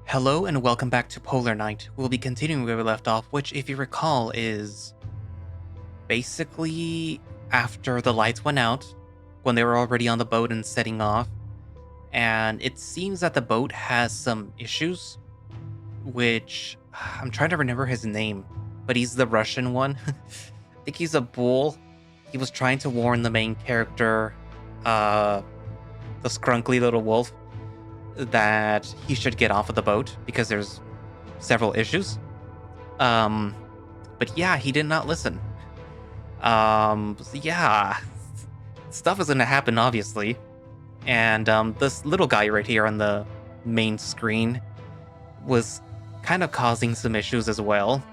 Hello and welcome back to Polar Night. We'll be continuing where we left off, which, if you recall, is basically after the lights went out, when they were already on the boat and setting off. And it seems that the boat has some issues, which I'm trying to remember his name, but he's the Russian one. I think he's a bull. He was trying to warn the main character, uh, the scrunkly little wolf, that he should get off of the boat because there's several issues. Um, but yeah, he did not listen. So yeah, stuff is gonna happen, obviously. And this little guy right here on the main screen was kind of causing some issues as well.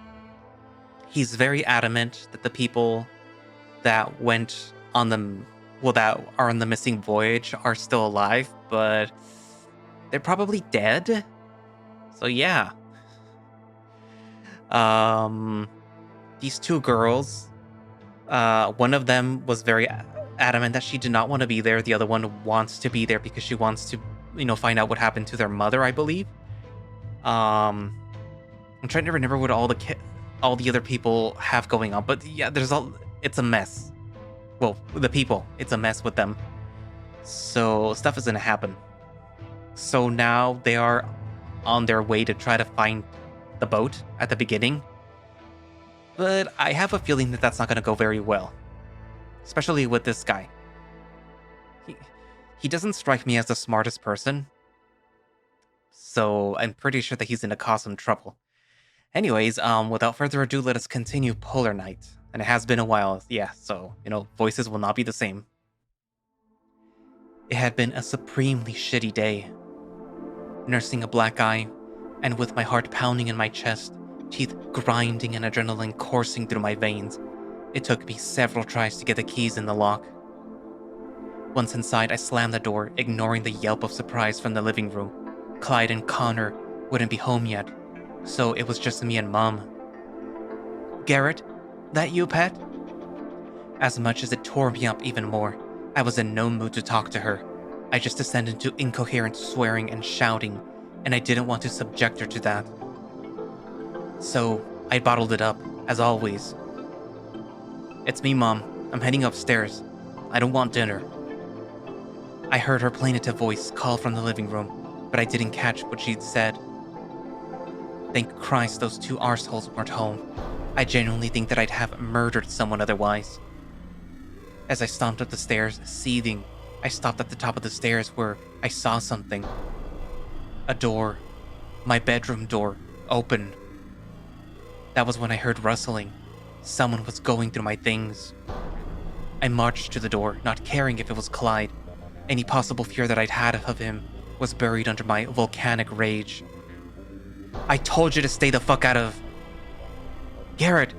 He's very adamant that the people that went on the that are on the missing voyage are still alive, but they're probably dead. So yeah. These two girls, one of them was very adamant that she did not want to be there. The other one wants to be there because she wants to, find out what happened to their mother, I believe. I'm trying to remember what all the other people have going on, but yeah, it's a mess. Well, the people, it's a mess with them. So stuff is gonna happen. So now they are on their way to try to find the boat at the beginning. But I have a feeling that that's not going to go very well. Especially with this guy. He doesn't strike me as the smartest person. So I'm pretty sure that he's going to cause some trouble. Anyways, without further ado, let us continue Polar Night. And it has been a while, yeah, so, voices will not be the same. It had been a supremely shitty day. Nursing a black eye, and with my heart pounding in my chest, teeth grinding and adrenaline coursing through my veins, it took me several tries to get the keys in the lock. Once inside, I slammed the door, ignoring the yelp of surprise from the living room. Clyde and Connor wouldn't be home yet, so it was just me and Mom. "Garret, that you, pet?" As much as it tore me up even more, I was in no mood to talk to her. I just descended into incoherent swearing and shouting, and I didn't want to subject her to that. So, I bottled it up, as always. "It's me, Mom. I'm heading upstairs. I don't want dinner." I heard her plaintive voice call from the living room, but I didn't catch what she'd said. Thank Christ those two arseholes weren't home. I genuinely think that I'd have murdered someone otherwise. As I stomped up the stairs, seething, I stopped at the top of the stairs where I saw something. A door. My bedroom door. Open. That was when I heard rustling. Someone was going through my things. I marched to the door, not caring if it was Clyde. Any possible fear that I'd had of him was buried under my volcanic rage. "I told you to stay the fuck out of..." "Garret!"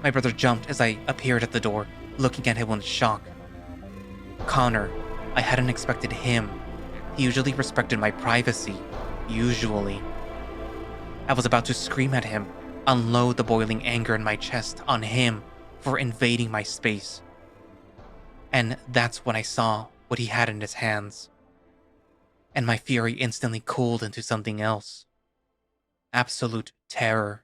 My brother jumped as I appeared at the door, looking at him in shock. Connor. I hadn't expected him. He usually respected my privacy. Usually. I was about to scream at him, unload the boiling anger in my chest on him for invading my space. And that's when I saw what he had in his hands. And my fury instantly cooled into something else. Absolute terror.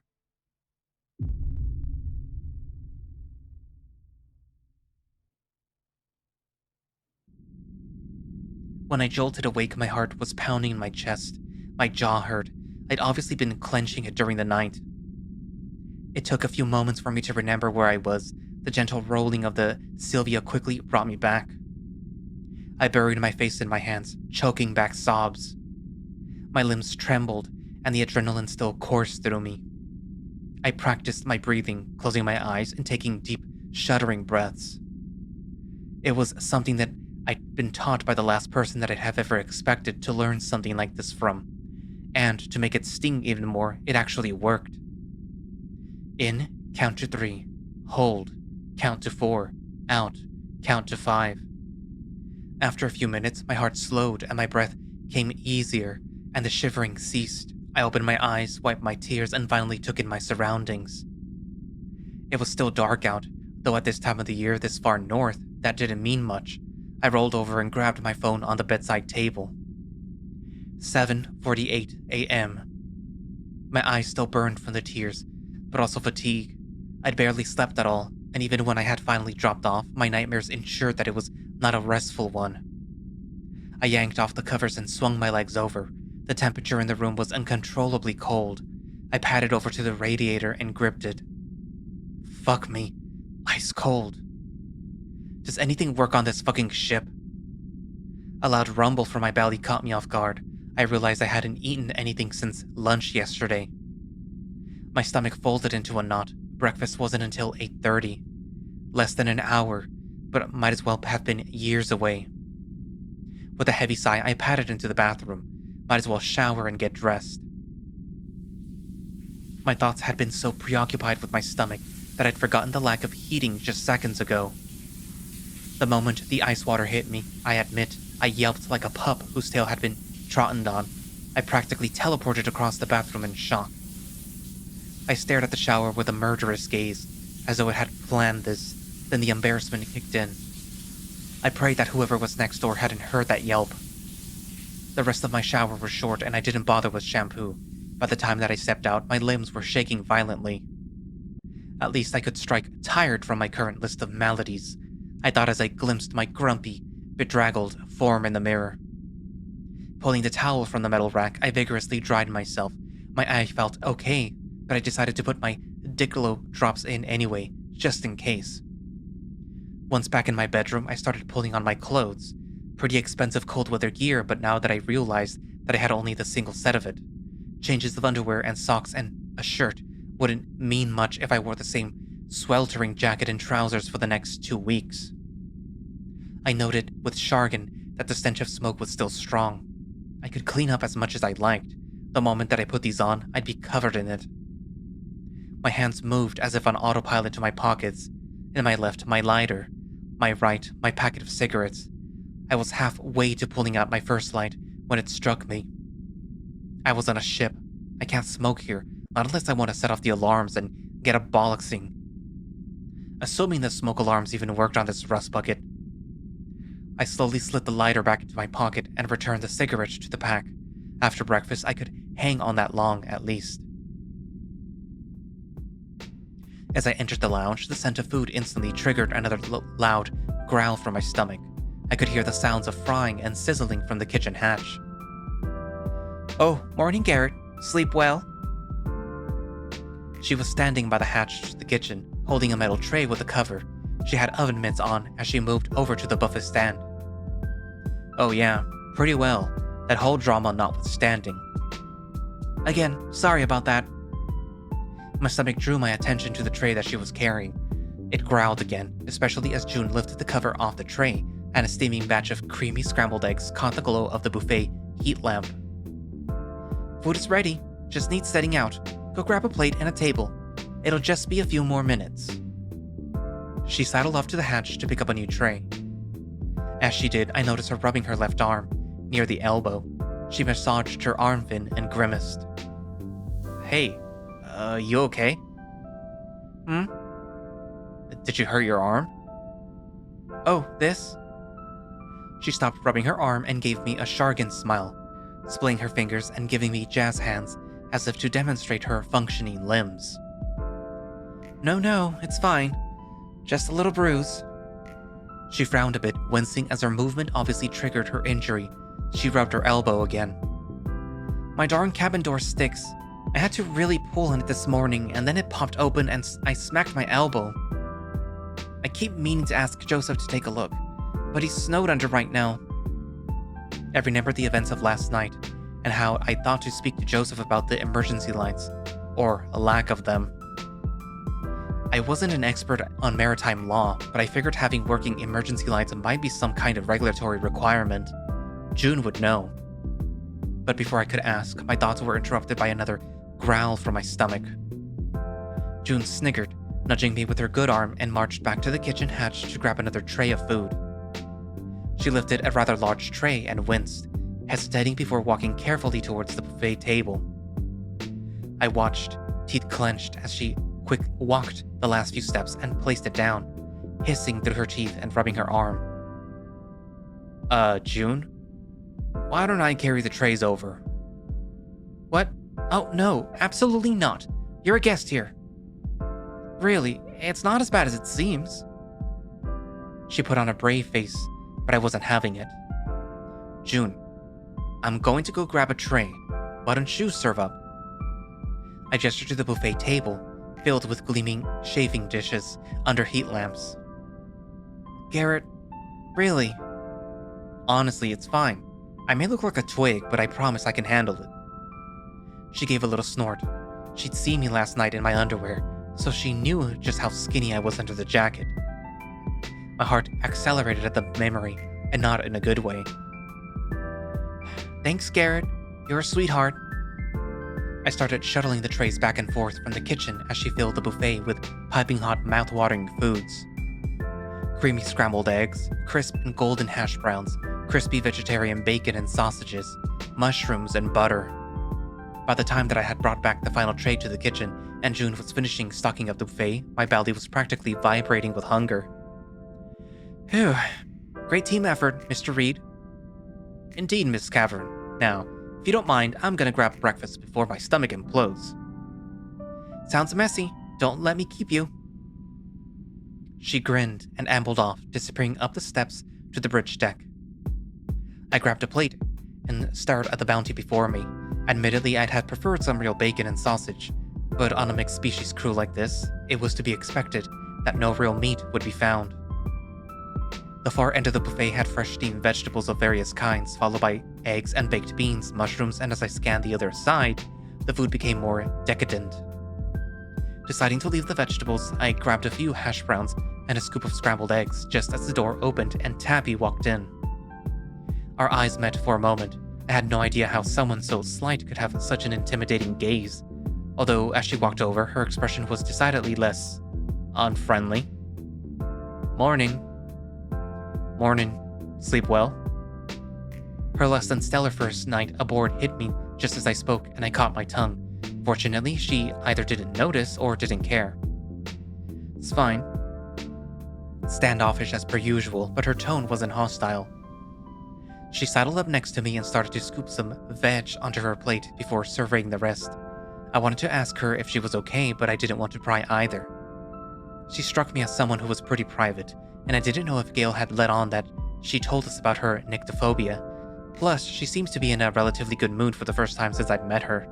When I jolted awake, my heart was pounding in my chest. My jaw hurt. I'd obviously been clenching it during the night. It took a few moments for me to remember where I was. The gentle rolling of the Sylvia quickly brought me back. I buried my face in my hands, choking back sobs. My limbs trembled, and the adrenaline still coursed through me. I practiced my breathing, closing my eyes and taking deep, shuddering breaths. It was something that I'd been taught by the last person that I'd have ever expected to learn something like this from. And to make it sting even more, it actually worked. In, count to 3. Hold, count to 4. Out, count to 5. After a few minutes, my heart slowed and my breath came easier, and the shivering ceased. I opened my eyes, wiped my tears, and finally took in my surroundings. It was still dark out, though at this time of the year this far north, that didn't mean much. I rolled over and grabbed my phone on the bedside table. 7:48 a.m. My eyes still burned from the tears, but also fatigue. I'd barely slept at all, and even when I had finally dropped off, my nightmares ensured that it was not a restful one. I yanked off the covers and swung my legs over. The temperature in the room was uncontrollably cold. I padded over to the radiator and gripped it. Fuck me. Ice cold. Does anything work on this fucking ship? A loud rumble from my belly caught me off guard. I realized I hadn't eaten anything since lunch yesterday. My stomach folded into a knot. Breakfast wasn't until 8:30. Less than an hour, but it might as well have been years away. With a heavy sigh, I padded into the bathroom. Might as well shower and get dressed. My thoughts had been so preoccupied with my stomach that I'd forgotten the lack of heating just seconds ago. The moment the ice water hit me, I admit, I yelped like a pup whose tail had been trodden on. I practically teleported across the bathroom in shock. I stared at the shower with a murderous gaze, as though it had planned this. Then the embarrassment kicked in. I prayed that whoever was next door hadn't heard that yelp. The rest of my shower was short and I didn't bother with shampoo. By the time that I stepped out, my limbs were shaking violently. At least I could strike tired from my current list of maladies, I thought as I glimpsed my grumpy, bedraggled form in the mirror. Pulling the towel from the metal rack, I vigorously dried myself. My eye felt okay, but I decided to put my Diclo drops in anyway, just in case. Once back in my bedroom, I started pulling on my clothes. Pretty expensive cold weather gear, but now that I realized that I had only the single set of it. Changes of underwear and socks and a shirt wouldn't mean much if I wore the same sweltering jacket and trousers for the next 2 weeks. I noted with chagrin that the stench of smoke was still strong. I could clean up as much as I liked. The moment that I put these on, I'd be covered in it. My hands moved as if on autopilot to my pockets. In my left, my lighter. My right, my packet of cigarettes. I was halfway to pulling out my first light when it struck me. I was on a ship. I can't smoke here, not unless I want to set off the alarms and get a bollocksing. Assuming the smoke alarms even worked on this rust bucket. I slowly slid the lighter back into my pocket and returned the cigarette to the pack. After breakfast, I could hang on that long, at least. As I entered the lounge, the scent of food instantly triggered another loud growl from my stomach. I could hear the sounds of frying and sizzling from the kitchen hatch. "Oh, morning, Garret. Sleep well?" She was standing by the hatch to the kitchen, holding a metal tray with a cover. She had oven mitts on as she moved over to the buffet stand. "Oh yeah, pretty well, that whole drama notwithstanding. Again, sorry about that." My stomach drew my attention to the tray that she was carrying. It growled again, especially as June lifted the cover off the tray and a steaming batch of creamy scrambled eggs caught the glow of the buffet heat lamp. "Food is ready, just needs setting out. Go grab a plate and a table. It'll just be a few more minutes." She sidled off to the hatch to pick up a new tray. As she did, I noticed her rubbing her left arm, near the elbow. She massaged her arm fin and grimaced. "Hey, you okay?" "Hmm? Did you hurt your arm?" "Oh, this?" She stopped rubbing her arm and gave me a Shargan smile, splaying her fingers and giving me jazz hands as if to demonstrate her functioning limbs. No, it's fine. Just a little bruise." She frowned a bit, wincing as her movement obviously triggered her injury. She rubbed her elbow again. "My darn cabin door sticks. I had to really pull on it this morning, and then it popped open and I smacked my elbow. I keep meaning to ask Joseph to take a look, but he's snowed under right now." I remembered the events of last night, and how I thought to speak to Joseph about the emergency lights, or a lack of them. I wasn't an expert on maritime law, but I figured having working emergency lights might be some kind of regulatory requirement. June would know. But before I could ask, my thoughts were interrupted by another growl from my stomach. June sniggered, nudging me with her good arm, and marched back to the kitchen hatch to grab another tray of food. She lifted a rather large tray and winced, hesitating before walking carefully towards the buffet table. I watched, teeth clenched, as she walked the last few steps and placed it down, hissing through her teeth and rubbing her arm. June? Why don't I carry the trays over? What? Oh, no, absolutely not. You're a guest here. Really, it's not as bad as it seems. She put on a brave face, but I wasn't having it. June, I'm going to go grab a tray. Why don't you serve up? I gestured to the buffet table, filled with gleaming shaving dishes under heat lamps. Garret, really? Honestly, it's fine. I may look like a twig, but I promise I can handle it. She gave a little snort. She'd seen me last night in my underwear, so she knew just how skinny I was under the jacket. My heart accelerated at the memory, and not in a good way. Thanks, Garret. You're a sweetheart. I started shuttling the trays back and forth from the kitchen as she filled the buffet with piping hot, mouth-watering foods. Creamy scrambled eggs, crisp and golden hash browns, crispy vegetarian bacon and sausages, mushrooms and butter. By the time that I had brought back the final tray to the kitchen and June was finishing stocking up the buffet, my belly was practically vibrating with hunger. Phew. Great team effort, Mr. Reed. Indeed, Miss Cavern. Now, if you don't mind, I'm gonna grab breakfast before my stomach implodes. Sounds messy. Don't let me keep you. She grinned and ambled off, disappearing up the steps to the bridge deck. I grabbed a plate and stared at the bounty before me. Admittedly, I'd had preferred some real bacon and sausage, but on a mixed species crew like this, it was to be expected that no real meat would be found. The far end of the buffet had fresh steamed vegetables of various kinds, followed by eggs and baked beans, mushrooms, and as I scanned the other side, the food became more decadent. Deciding to leave the vegetables, I grabbed a few hash browns and a scoop of scrambled eggs just as the door opened and Tabby walked in. Our eyes met for a moment. I had no idea how someone so slight could have such an intimidating gaze, although as she walked over, her expression was decidedly less unfriendly. Morning. Morning. Sleep well? Her less than stellar first night aboard hit me just as I spoke, and I caught my tongue. Fortunately, she either didn't notice or didn't care. It's fine. Standoffish as per usual, but her tone wasn't hostile. She sidled up next to me and started to scoop some veg onto her plate before surveying the rest. I wanted to ask her if she was okay, but I didn't want to pry either. She struck me as someone who was pretty private, and I didn't know if Gail had let on that she told us about her nyctophobia. Plus, she seems to be in a relatively good mood for the first time since I'd met her.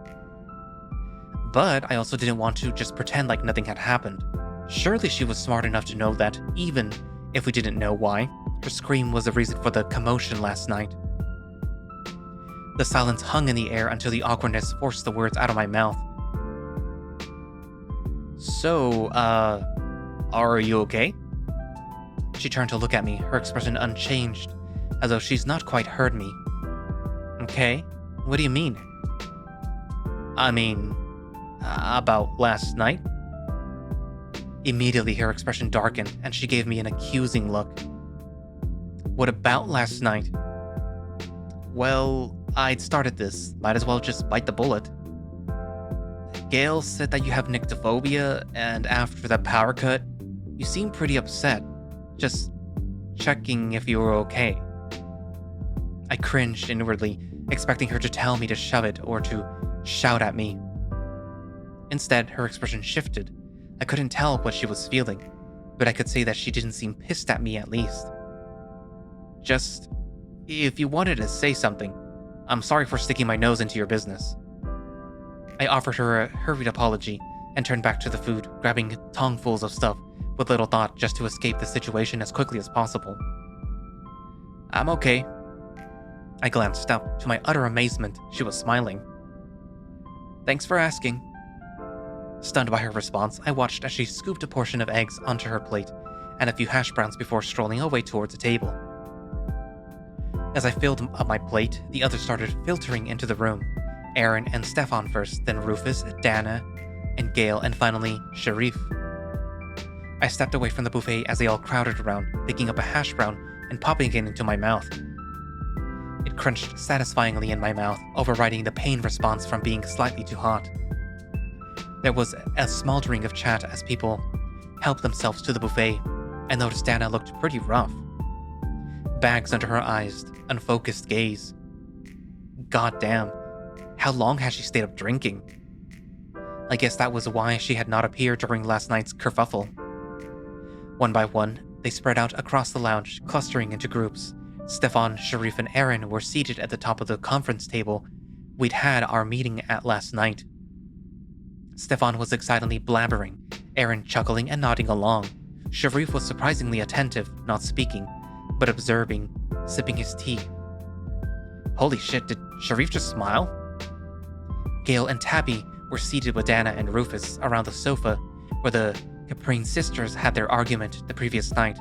But I also didn't want to just pretend like nothing had happened. Surely she was smart enough to know that, even if we didn't know why, her scream was the reason for the commotion last night. The silence hung in the air until the awkwardness forced the words out of my mouth. So, are you okay? She turned to look at me, her expression unchanged, as though she's not quite heard me. Okay? What do you mean? I mean, about last night? Immediately her expression darkened, and she gave me an accusing look. What about last night? Well, I'd started this. Might as well just bite the bullet. Gail said that you have nyctophobia, and after that power cut, you seemed pretty upset. Just checking if you were okay. I cringed inwardly, expecting her to tell me to shove it or to shout at me. Instead, her expression shifted. I couldn't tell what she was feeling, but I could say that she didn't seem pissed at me at least. Just, if you wanted to say something, I'm sorry for sticking my nose into your business. I offered her a hurried apology and turned back to the food, grabbing tongfuls of stuff with little thought just to escape the situation as quickly as possible. I'm okay. I glanced up. To my utter amazement, she was smiling. Thanks for asking. Stunned by her response, I watched as she scooped a portion of eggs onto her plate and a few hash browns before strolling away towards the table. As I filled up my plate, the others started filtering into the room. Aaron and Stefan first, then Rufus, Dana, and Gail, and finally, Sharif. I stepped away from the buffet as they all crowded around, picking up a hash brown and popping it into my mouth. It crunched satisfyingly in my mouth, overriding the pain response from being slightly too hot. There was a smoldering of chat as people helped themselves to the buffet. I noticed Dana looked pretty rough. Bags under her eyes, unfocused gaze. goddamn, how long had she stayed up drinking? I guess that was why she had not appeared during last night's kerfuffle. One by one, they spread out across the lounge, clustering into groups. Stefan, Sharif, and Aaron were seated at the top of the conference table we'd had our meeting at last night. Stefan was excitedly blabbering, Aaron chuckling and nodding along. Sharif was surprisingly attentive, not speaking, but observing, sipping his tea. Holy shit, did Sharif just smile? Gail and Tabby were seated with Dana and Rufus around the sofa where the Caprine sisters had their argument the previous night.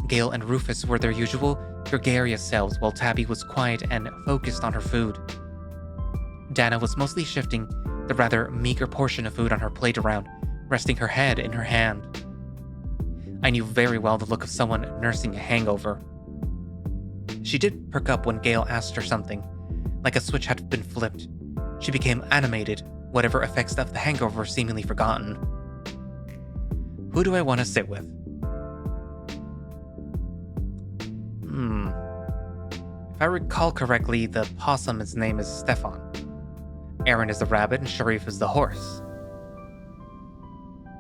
Gail and Rufus were their usual, gregarious selves while Tabby was quiet and focused on her food. Dana was mostly shifting the rather meager portion of food on her plate around, resting her head in her hand. I knew very well the look of someone nursing a hangover. She did perk up when Gail asked her something, like a switch had been flipped. She became animated, whatever effects of the hangover seemingly forgotten. Who do I want to sit with? If I recall correctly, the possum's name is Stefan. Aaron is the rabbit and Sharif is the horse.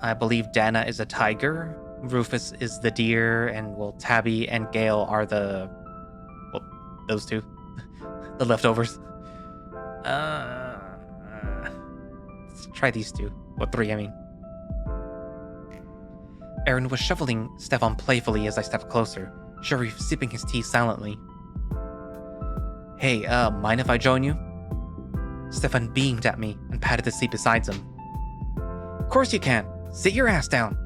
I believe Dana is a tiger, Rufus is the deer, and Tabby and Gail are those two. The leftovers. Let's try these two. Three, I mean. Aaron was shuffling Stefan playfully as I stepped closer, Sharif sipping his tea silently. Hey, mind if I join you? Stefan beamed at me and patted the seat beside him. Of course you can. Sit your ass down.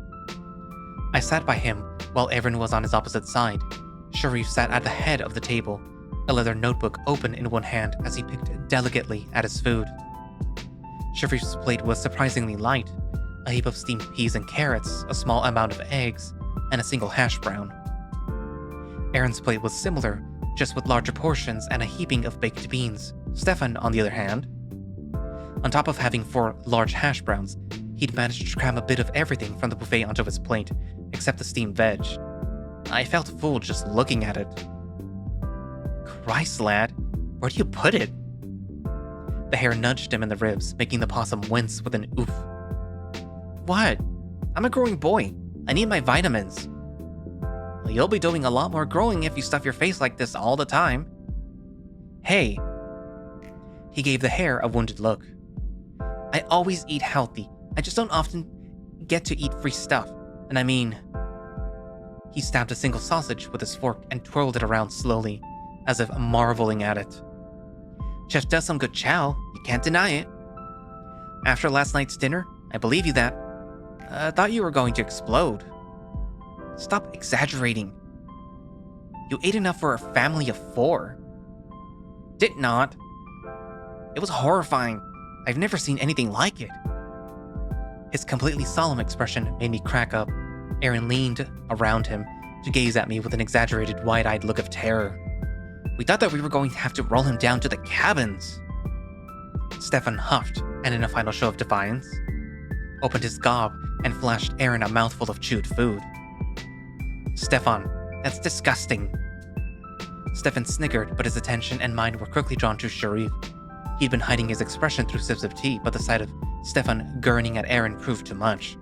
I sat by him while Aaron was on his opposite side. Sharif sat at the head of the table, a leather notebook open in one hand as he picked delicately at his food. Sharif's plate was surprisingly light, a heap of steamed peas and carrots, a small amount of eggs, and a single hash brown. Aaron's plate was similar, just with larger portions and a heaping of baked beans. Stefan, on the other hand, on top of having 4 large hash browns, he'd managed to cram a bit of everything from the buffet onto his plate, except the steamed veg. I felt full just looking at it. Christ, lad, where do you put it? The hair nudged him in the ribs, making the possum wince with an oof. What? I'm a growing boy. I need my vitamins. Well, you'll be doing a lot more growing if you stuff your face like this all the time. Hey. He gave the hair a wounded look. I always eat healthy. I just don't often get to eat free stuff. And I mean... He stabbed a single sausage with his fork and twirled it around slowly, as if marveling at it. Chef does some good chow, you can't deny it. After last night's dinner, I believe you that. I thought you were going to explode. Stop exaggerating. You ate enough for a family of 4. Did not. It was horrifying. I've never seen anything like it. His completely solemn expression made me crack up. Aaron leaned around him to gaze at me with an exaggerated wide-eyed look of terror. We thought that we were going to have to roll him down to the cabins. Stefan huffed, and in a final show of defiance, opened his gob and flashed Aaron a mouthful of chewed food. Stefan, that's disgusting. Stefan snickered, but his attention and mind were quickly drawn to Sharif. He'd been hiding his expression through sips of tea, but the sight of Stefan gurning at Aaron proved too much.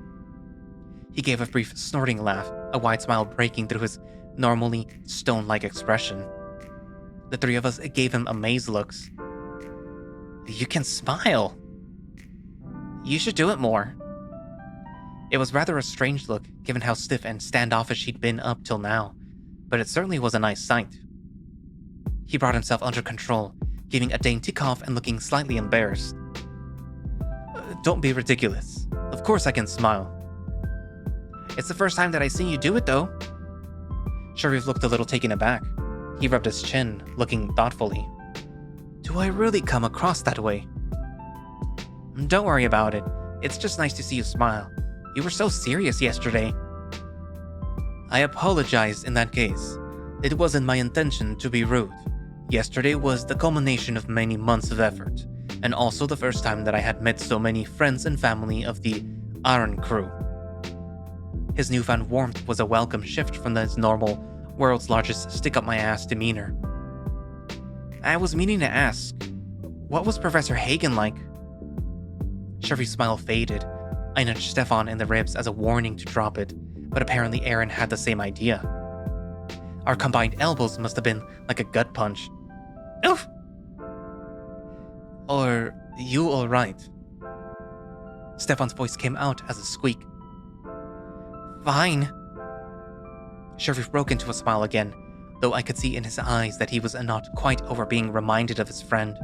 He gave a brief snorting laugh, a wide smile breaking through his normally stone-like expression. The 3 of us gave him amazed looks. You can smile. You should do it more. It was rather a strange look, given how stiff and standoffish he'd been up till now, but it certainly was a nice sight. He brought himself under control, giving a dainty cough and looking slightly embarrassed. Don't be ridiculous. Of course I can smile. It's the first time that I've seen you do it, though. Sharif looked a little taken aback. He rubbed his chin, looking thoughtfully. Do I really come across that way? Don't worry about it. It's just nice to see you smile. You were so serious yesterday. I apologize in that case. It wasn't my intention to be rude. Yesterday was the culmination of many months of effort, and also the first time that I had met so many friends and family of the Iron Crew. His newfound warmth was a welcome shift from his normal, world's largest stick-up-my-ass demeanor. I was meaning to ask, What was Professor Hagen like? Sharif's smile faded. I nudged Stefan in the ribs as a warning to drop it, but apparently Aaron had the same idea. Our combined elbows must have been like a gut punch. Oof! Are you alright? Stefan's voice came out as a squeak. Fine. Sharif broke into a smile again, though I could see in his eyes that he was not quite over being reminded of his friend.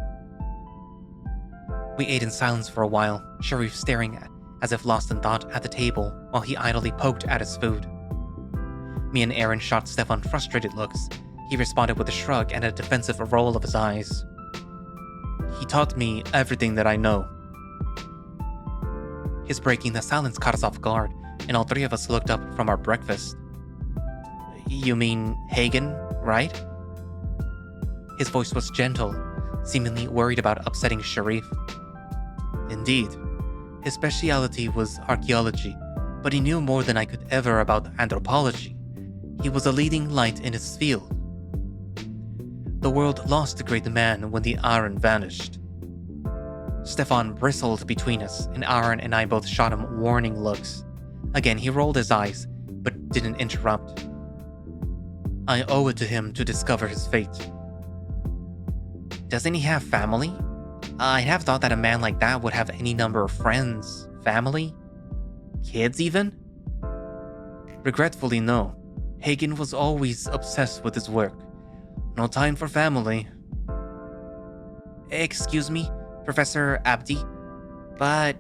We ate in silence for a while, Sharif staring as if lost in thought at the table while he idly poked at his food. Me and Aaron shot Stefan frustrated looks. He responded with a shrug and a defensive roll of his eyes. He taught me everything that I know. His breaking the silence caught us off guard, and all three of us looked up from our breakfast. You mean Hagen, right? His voice was gentle, seemingly worried about upsetting Sharif. Indeed. His specialty was archaeology, but he knew more than I could ever about anthropology. He was a leading light in his field. The world lost a great man when the iron vanished. Stefan bristled between us, and Aaron and I both shot him warning looks. Again, he rolled his eyes, but didn't interrupt. I owe it to him to discover his fate. Doesn't he have family? I'd have thought that a man like that would have any number of friends, family, kids even. Regretfully, no. Hagen was always obsessed with his work. No time for family. Excuse me, Professor Abdi, but...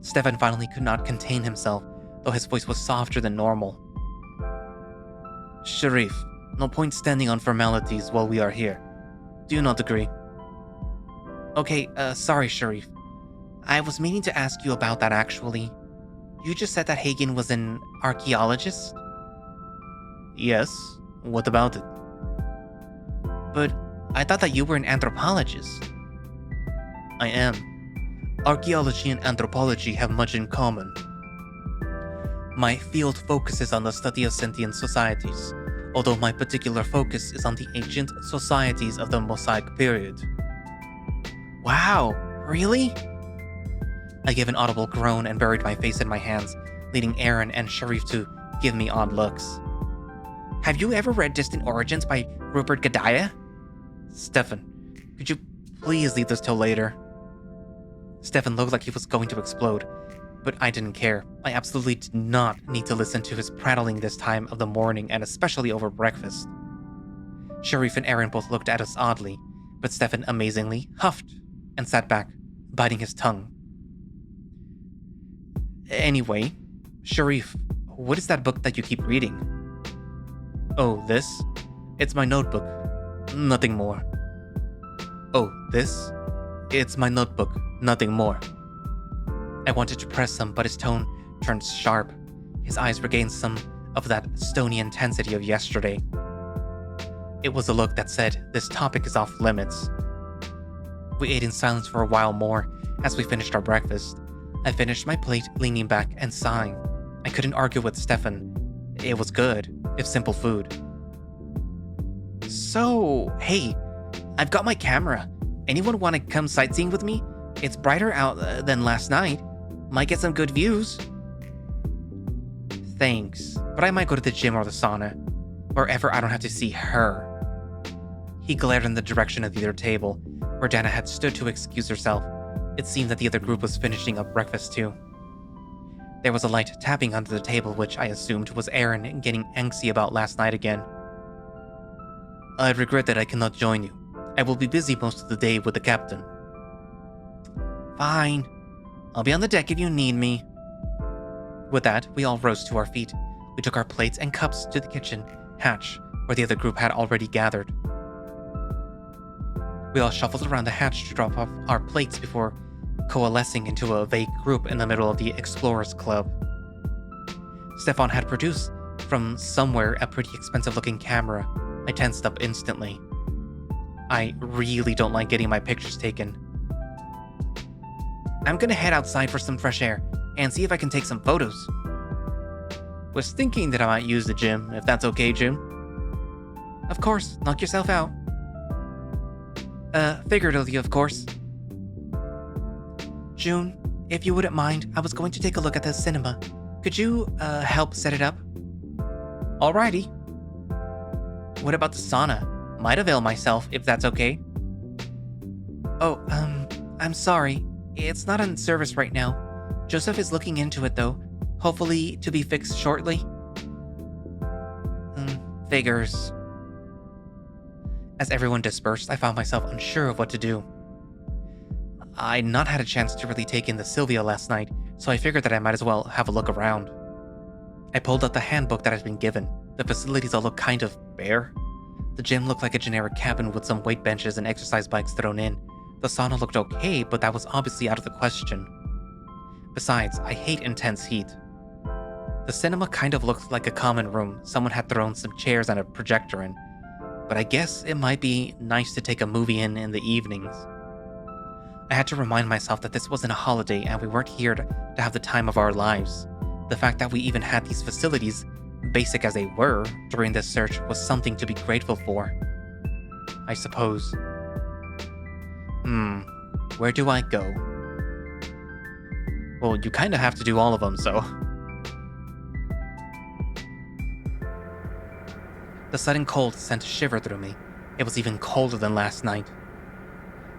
Stefan finally could not contain himself, though his voice was softer than normal. Sharif, no point standing on formalities while we are here. Do you not agree? Okay, sorry, Sharif. I was meaning to ask you about that actually. You just said that Hagen was an archaeologist? Yes, what about it? But I thought that you were an anthropologist. I am. Archaeology and anthropology have much in common. My field focuses on the study of sentient societies, although my particular focus is on the ancient societies of the Mosaic period. Wow, really? I gave an audible groan and buried my face in my hands, leading Aaron and Sharif to give me odd looks. Have you ever read Distant Origins by Rupert Gadaya? Stefan, could you please leave this till later? Stefan looked like he was going to explode, but I didn't care. I absolutely did not need to listen to his prattling this time of the morning, and especially over breakfast. Sharif and Aaron both looked at us oddly, but Stefan amazingly huffed and sat back, biting his tongue. Anyway, Sharif, what is that book that you keep reading? Oh, this? It's my notebook. Nothing more. Oh, this? It's my notebook. Nothing more. I wanted to press him, but his tone turned sharp. His eyes regained some of that stony intensity of yesterday. It was a look that said, this topic is off limits. We ate in silence for a while more as we finished our breakfast. I finished my plate, leaning back and sighing. I couldn't argue with Stefan. It was good, if simple food. So, hey, I've got my camera. Anyone want to come sightseeing with me? It's brighter out than last night. Might get some good views. Thanks, but I might go to the gym or the sauna. Wherever I don't have to see her. He glared in the direction of the other table, where Dana had stood to excuse herself. It seemed that the other group was finishing up breakfast too. There was a light tapping under the table, which I assumed was Aaron getting angsty about last night again. I regret that I cannot join you. I will be busy most of the day with the captain. Fine. I'll be on the deck if you need me. With that, we all rose to our feet. We took our plates and cups to the kitchen hatch, where the other group had already gathered. We all shuffled around the hatch to drop off our plates before coalescing into a vague group in the middle of the Explorers Club. Stefan had produced from somewhere a pretty expensive-looking camera. I tensed up instantly. I really don't like getting my pictures taken. I'm gonna head outside for some fresh air and see if I can take some photos. Was thinking that I might use the gym, if that's okay, Jim. Of course, knock yourself out. Figuratively, of course. June, if you wouldn't mind, I was going to take a look at the cinema. Could you, help set it up? Alrighty. What about the sauna? Might avail myself, if that's okay. Oh, I'm sorry. It's not in service right now. Joseph is looking into it, though. Hopefully to be fixed shortly. Figures. As everyone dispersed, I found myself unsure of what to do. I'd not had a chance to really take in the Sylvia last night, so I figured that I might as well have a look around. I pulled out the handbook that I'd been given. The facilities all looked kind of bare. The gym looked like a generic cabin with some weight benches and exercise bikes thrown in. The sauna looked okay, but that was obviously out of the question. Besides, I hate intense heat. The cinema kind of looked like a common room someone had thrown some chairs and a projector in, but I guess it might be nice to take a movie in the evenings. I had to remind myself that this wasn't a holiday and we weren't here to have the time of our lives. The fact that we even had these facilities, basic as they were, during this search was something to be grateful for. I suppose. Where do I go? Well, you kinda have to do all of them, so. The sudden cold sent a shiver through me. It was even colder than last night.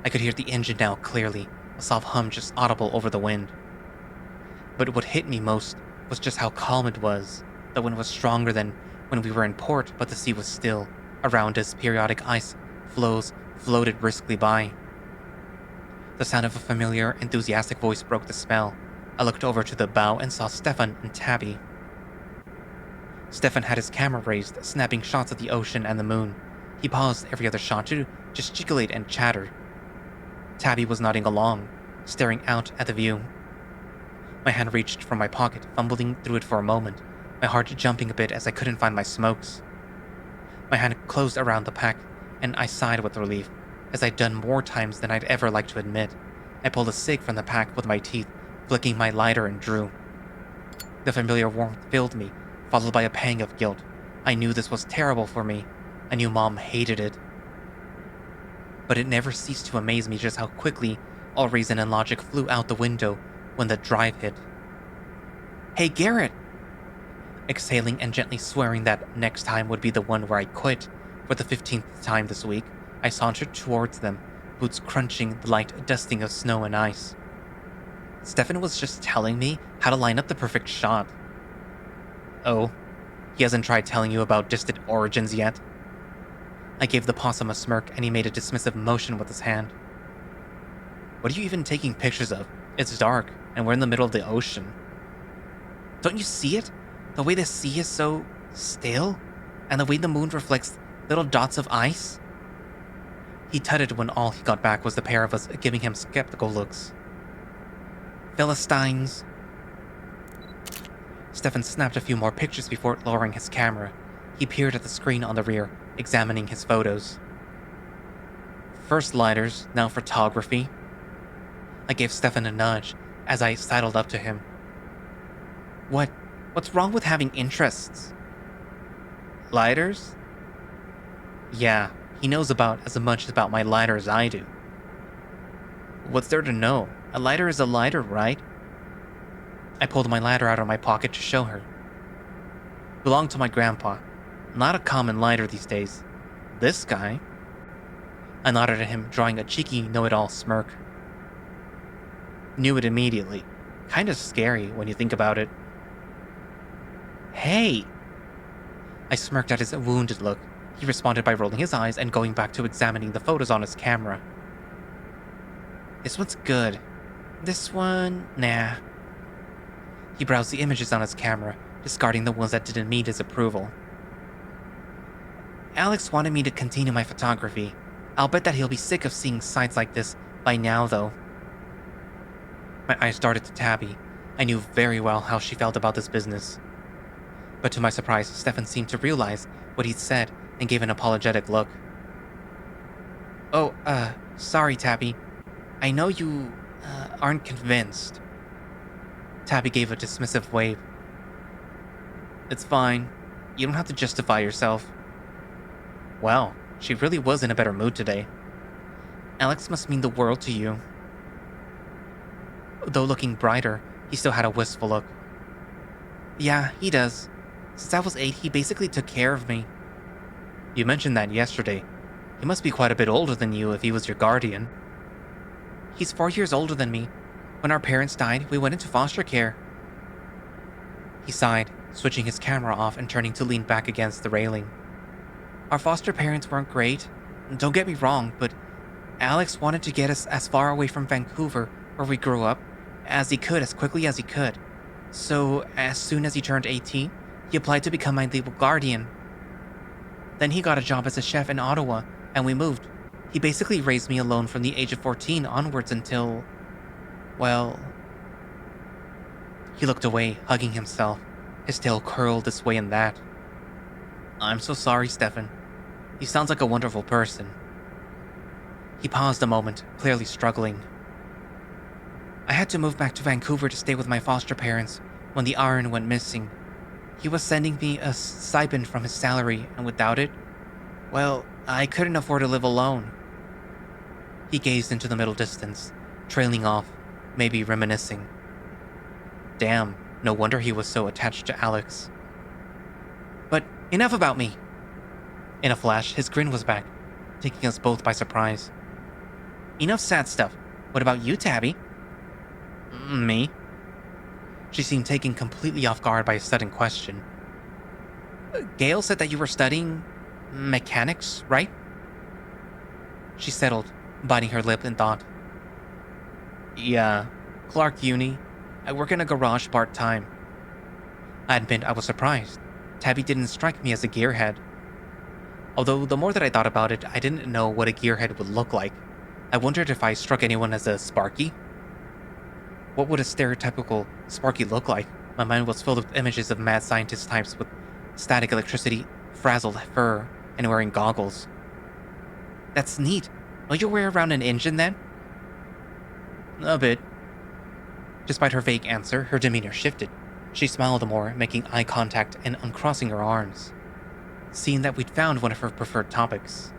I could hear the engine now clearly, a soft hum just audible over the wind. But what hit me most was just how calm it was. The wind was stronger than when we were in port, but the sea was still. Around us, periodic ice floes floated briskly by. The sound of a familiar, enthusiastic voice broke the spell. I looked over to the bow and saw Stefan and Tabby. Stefan had his camera raised, snapping shots of the ocean and the moon. He paused every other shot to gesticulate and chatter. Tabby was nodding along, staring out at the view. My hand reached for my pocket, fumbling through it for a moment, my heart jumping a bit as I couldn't find my smokes. My hand closed around the pack, and I sighed with relief, as I'd done more times than I'd ever like to admit. I pulled a cig from the pack with my teeth, flicking my lighter and drew. The familiar warmth filled me, followed by a pang of guilt. I knew this was terrible for me. I knew Mom hated it. But it never ceased to amaze me just how quickly all reason and logic flew out the window when the drive hit. Hey, Garret! Exhaling and gently swearing that next time would be the one where I quit for the 15th time this week, I sauntered towards them, boots crunching the light dusting of snow and ice. Stefan was just telling me how to line up the perfect shot. Oh, he hasn't tried telling you about distant origins yet? I gave the possum a smirk and he made a dismissive motion with his hand. What are you even taking pictures of? It's dark and we're in the middle of the ocean. Don't you see it? The way the sea is so still, and the way the moon reflects little dots of ice? He tutted when all he got back was the pair of us giving him skeptical looks. Philistines. Stefan snapped a few more pictures before lowering his camera. He peered at the screen on the rear, examining his photos. First lighters, now photography. I gave Stefan a nudge as I sidled up to him. What's wrong with having interests? Lighters? Yeah, he knows about as much about my lighter as I do. What's there to know? A lighter is a lighter, right? I pulled my lighter out of my pocket to show her. Belonged to my grandpa. Not a common lighter these days. This guy? I nodded at him, drawing a cheeky know-it-all smirk. Knew it immediately. Kind of scary when you think about it. Hey! I smirked at his wounded look. He responded by rolling his eyes and going back to examining the photos on his camera. This one's good. This one, nah. He browsed the images on his camera, discarding the ones that didn't meet his approval. Alex wanted me to continue my photography. I'll bet that he'll be sick of seeing sights like this by now, though. My eyes darted to Tabby. I knew very well how she felt about this business. But to my surprise, Stefan seemed to realize what he'd said and gave an apologetic look. Oh, sorry, Tabby. I know you, aren't convinced. Tabby gave a dismissive wave. It's fine. You don't have to justify yourself. Well, she really was in a better mood today. Alex must mean the world to you. Though looking brighter, he still had a wistful look. Yeah, he does. Since I was 8, he basically took care of me. You mentioned that yesterday. He must be quite a bit older than you if he was your guardian. He's 4 years older than me. When our parents died, we went into foster care. He sighed, switching his camera off and turning to lean back against the railing. Our foster parents weren't great. Don't get me wrong, but Alex wanted to get us as far away from Vancouver, where we grew up, as he could as quickly as he could. So, as soon as he turned 18, he applied to become my legal guardian. Then he got a job as a chef in Ottawa, and we moved. He basically raised me alone from the age of 14 onwards until... well... He looked away, hugging himself, his tail curled this way and that. I'm so sorry, Stefan. He sounds like a wonderful person. He paused a moment, clearly struggling. I had to move back to Vancouver to stay with my foster parents when the iron went missing. He was sending me a stipend from his salary, and without it, well, I couldn't afford to live alone. He gazed into the middle distance, trailing off, maybe reminiscing. Damn, no wonder he was so attached to Alex. But enough about me. In a flash, his grin was back, taking us both by surprise. Enough sad stuff. What about you, Tabby? Me? She seemed taken completely off guard by a sudden question. Gail said that you were studying mechanics, right? She settled, biting her lip in thought. Yeah, Clark Uni. I work in a garage part-time. I admit I was surprised. Tabby didn't strike me as a gearhead. Although the more that I thought about it, I didn't know what a gearhead would look like. I wondered if I struck anyone as a Sparky. What would a stereotypical Sparky look like? My mind was filled with images of mad scientist types with static electricity, frazzled fur, and wearing goggles. That's neat. Will you wear around an engine then? A bit. Despite her vague answer, her demeanor shifted. She smiled more, making eye contact and uncrossing her arms. Seeing that we'd found one of her preferred topics.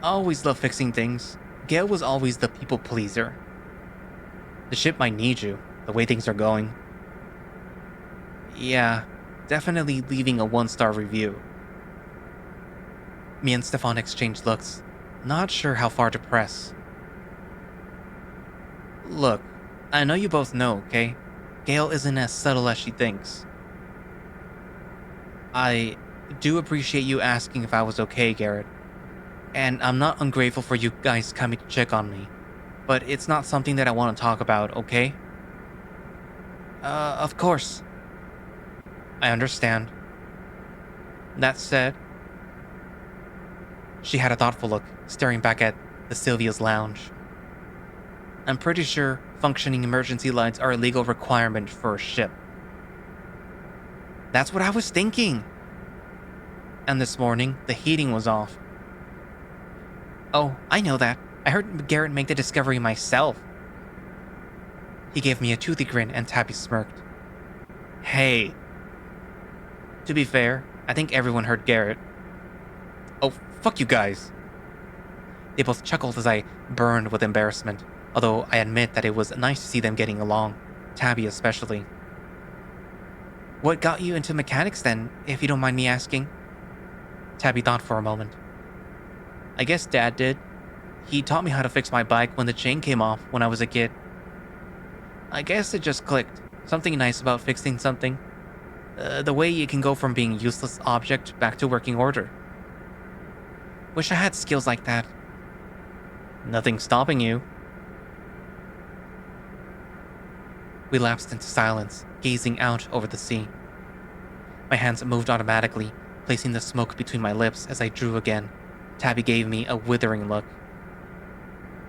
I always loved fixing things. Gail was always the people pleaser. The ship might need you, the way things are going. Yeah, definitely leaving a 1-star review. Me and Stefan exchanged looks, not sure how far to press. Look, I know you both know, okay? Gail isn't as subtle as she thinks. I do appreciate you asking if I was okay, Garret. And I'm not ungrateful for you guys coming to check on me. But it's not something that I want to talk about, okay? Of course. I understand. That said... She had a thoughtful look, staring back at the Sylvia's lounge. I'm pretty sure functioning emergency lights are a legal requirement for a ship. That's what I was thinking. And this morning, the heating was off. Oh, I know that. I heard Garret make the discovery myself. He gave me a toothy grin and Tabby smirked. Hey. To be fair, I think everyone heard Garret. Oh, fuck you guys. They both chuckled as I burned with embarrassment, although I admit that it was nice to see them getting along, Tabby especially. What got you into mechanics then, if you don't mind me asking? Tabby thought for a moment. I guess Dad did. He taught me how to fix my bike when the chain came off when I was a kid. I guess it just clicked. Something nice about fixing something. The way you can go from being a useless object back to working order. Wish I had skills like that. Nothing stopping you. We lapsed into silence, gazing out over the sea. My hands moved automatically, placing the smoke between my lips as I drew again. Tabby gave me a withering look.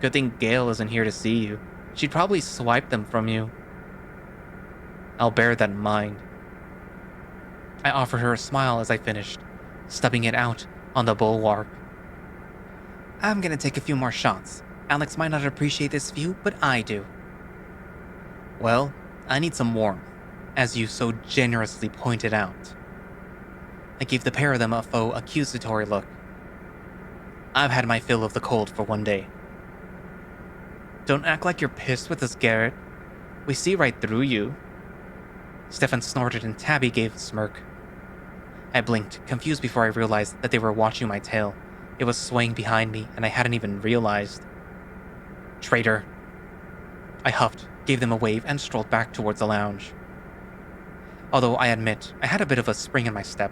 Good thing Gail isn't here to see you. She'd probably swipe them from you. I'll bear that in mind. I offered her a smile as I finished, stubbing it out on the bulwark. I'm gonna take a few more shots. Alex might not appreciate this view, but I do. Well, I need some warmth, as you so generously pointed out. I gave the pair of them a faux accusatory look. I've had my fill of the cold for one day. Don't act like you're pissed with us, Garret. We see right through you. Stefan snorted and Tabby gave a smirk. I blinked, confused before I realized that they were watching my tail. It was swaying behind me, and I hadn't even realized. Traitor. I huffed, gave them a wave, and strolled back towards the lounge. Although I admit, I had a bit of a spring in my step.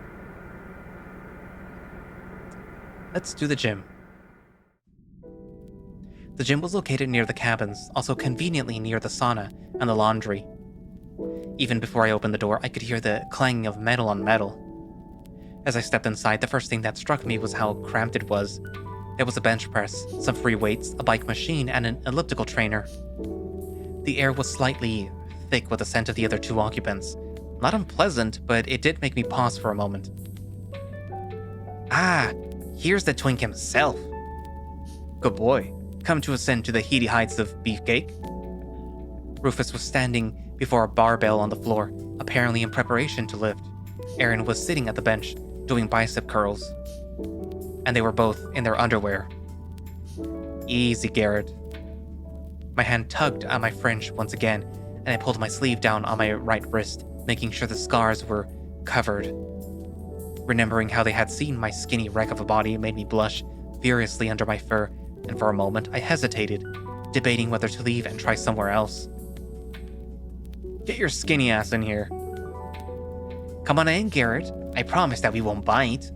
Let's do the gym. The gym was located near the cabins, also conveniently near the sauna and the laundry. Even before I opened the door, I could hear the clanging of metal on metal. As I stepped inside, the first thing that struck me was how cramped it was. There was a bench press, some free weights, a bike machine, and an elliptical trainer. The air was slightly thick with the scent of the other two occupants. Not unpleasant, but it did make me pause for a moment. Ah, here's the twink himself. Good boy. Come to ascend to the heady heights of beefcake? Rufus was standing before a barbell on the floor, apparently in preparation to lift. Aaron was sitting at the bench, doing bicep curls. And they were both in their underwear. Easy, Garret. My hand tugged at my fringe once again, and I pulled my sleeve down on my right wrist, making sure the scars were covered. Remembering how they had seen my skinny wreck of a body made me blush furiously under my fur, and for a moment I hesitated, debating whether to leave and try somewhere else. Get your skinny ass in here. Come on in, Garret. I promise that we won't bite.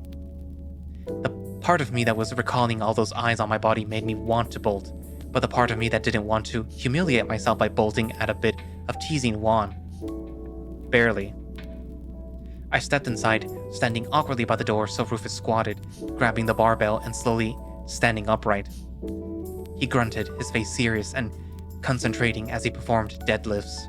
The part of me that was recalling all those eyes on my body made me want to bolt, but the part of me that didn't want to humiliate myself by bolting at a bit of teasing won. Barely. I stepped inside, standing awkwardly by the door so Rufus squatted, grabbing the barbell and slowly standing upright. He grunted, his face serious and concentrating as he performed deadlifts.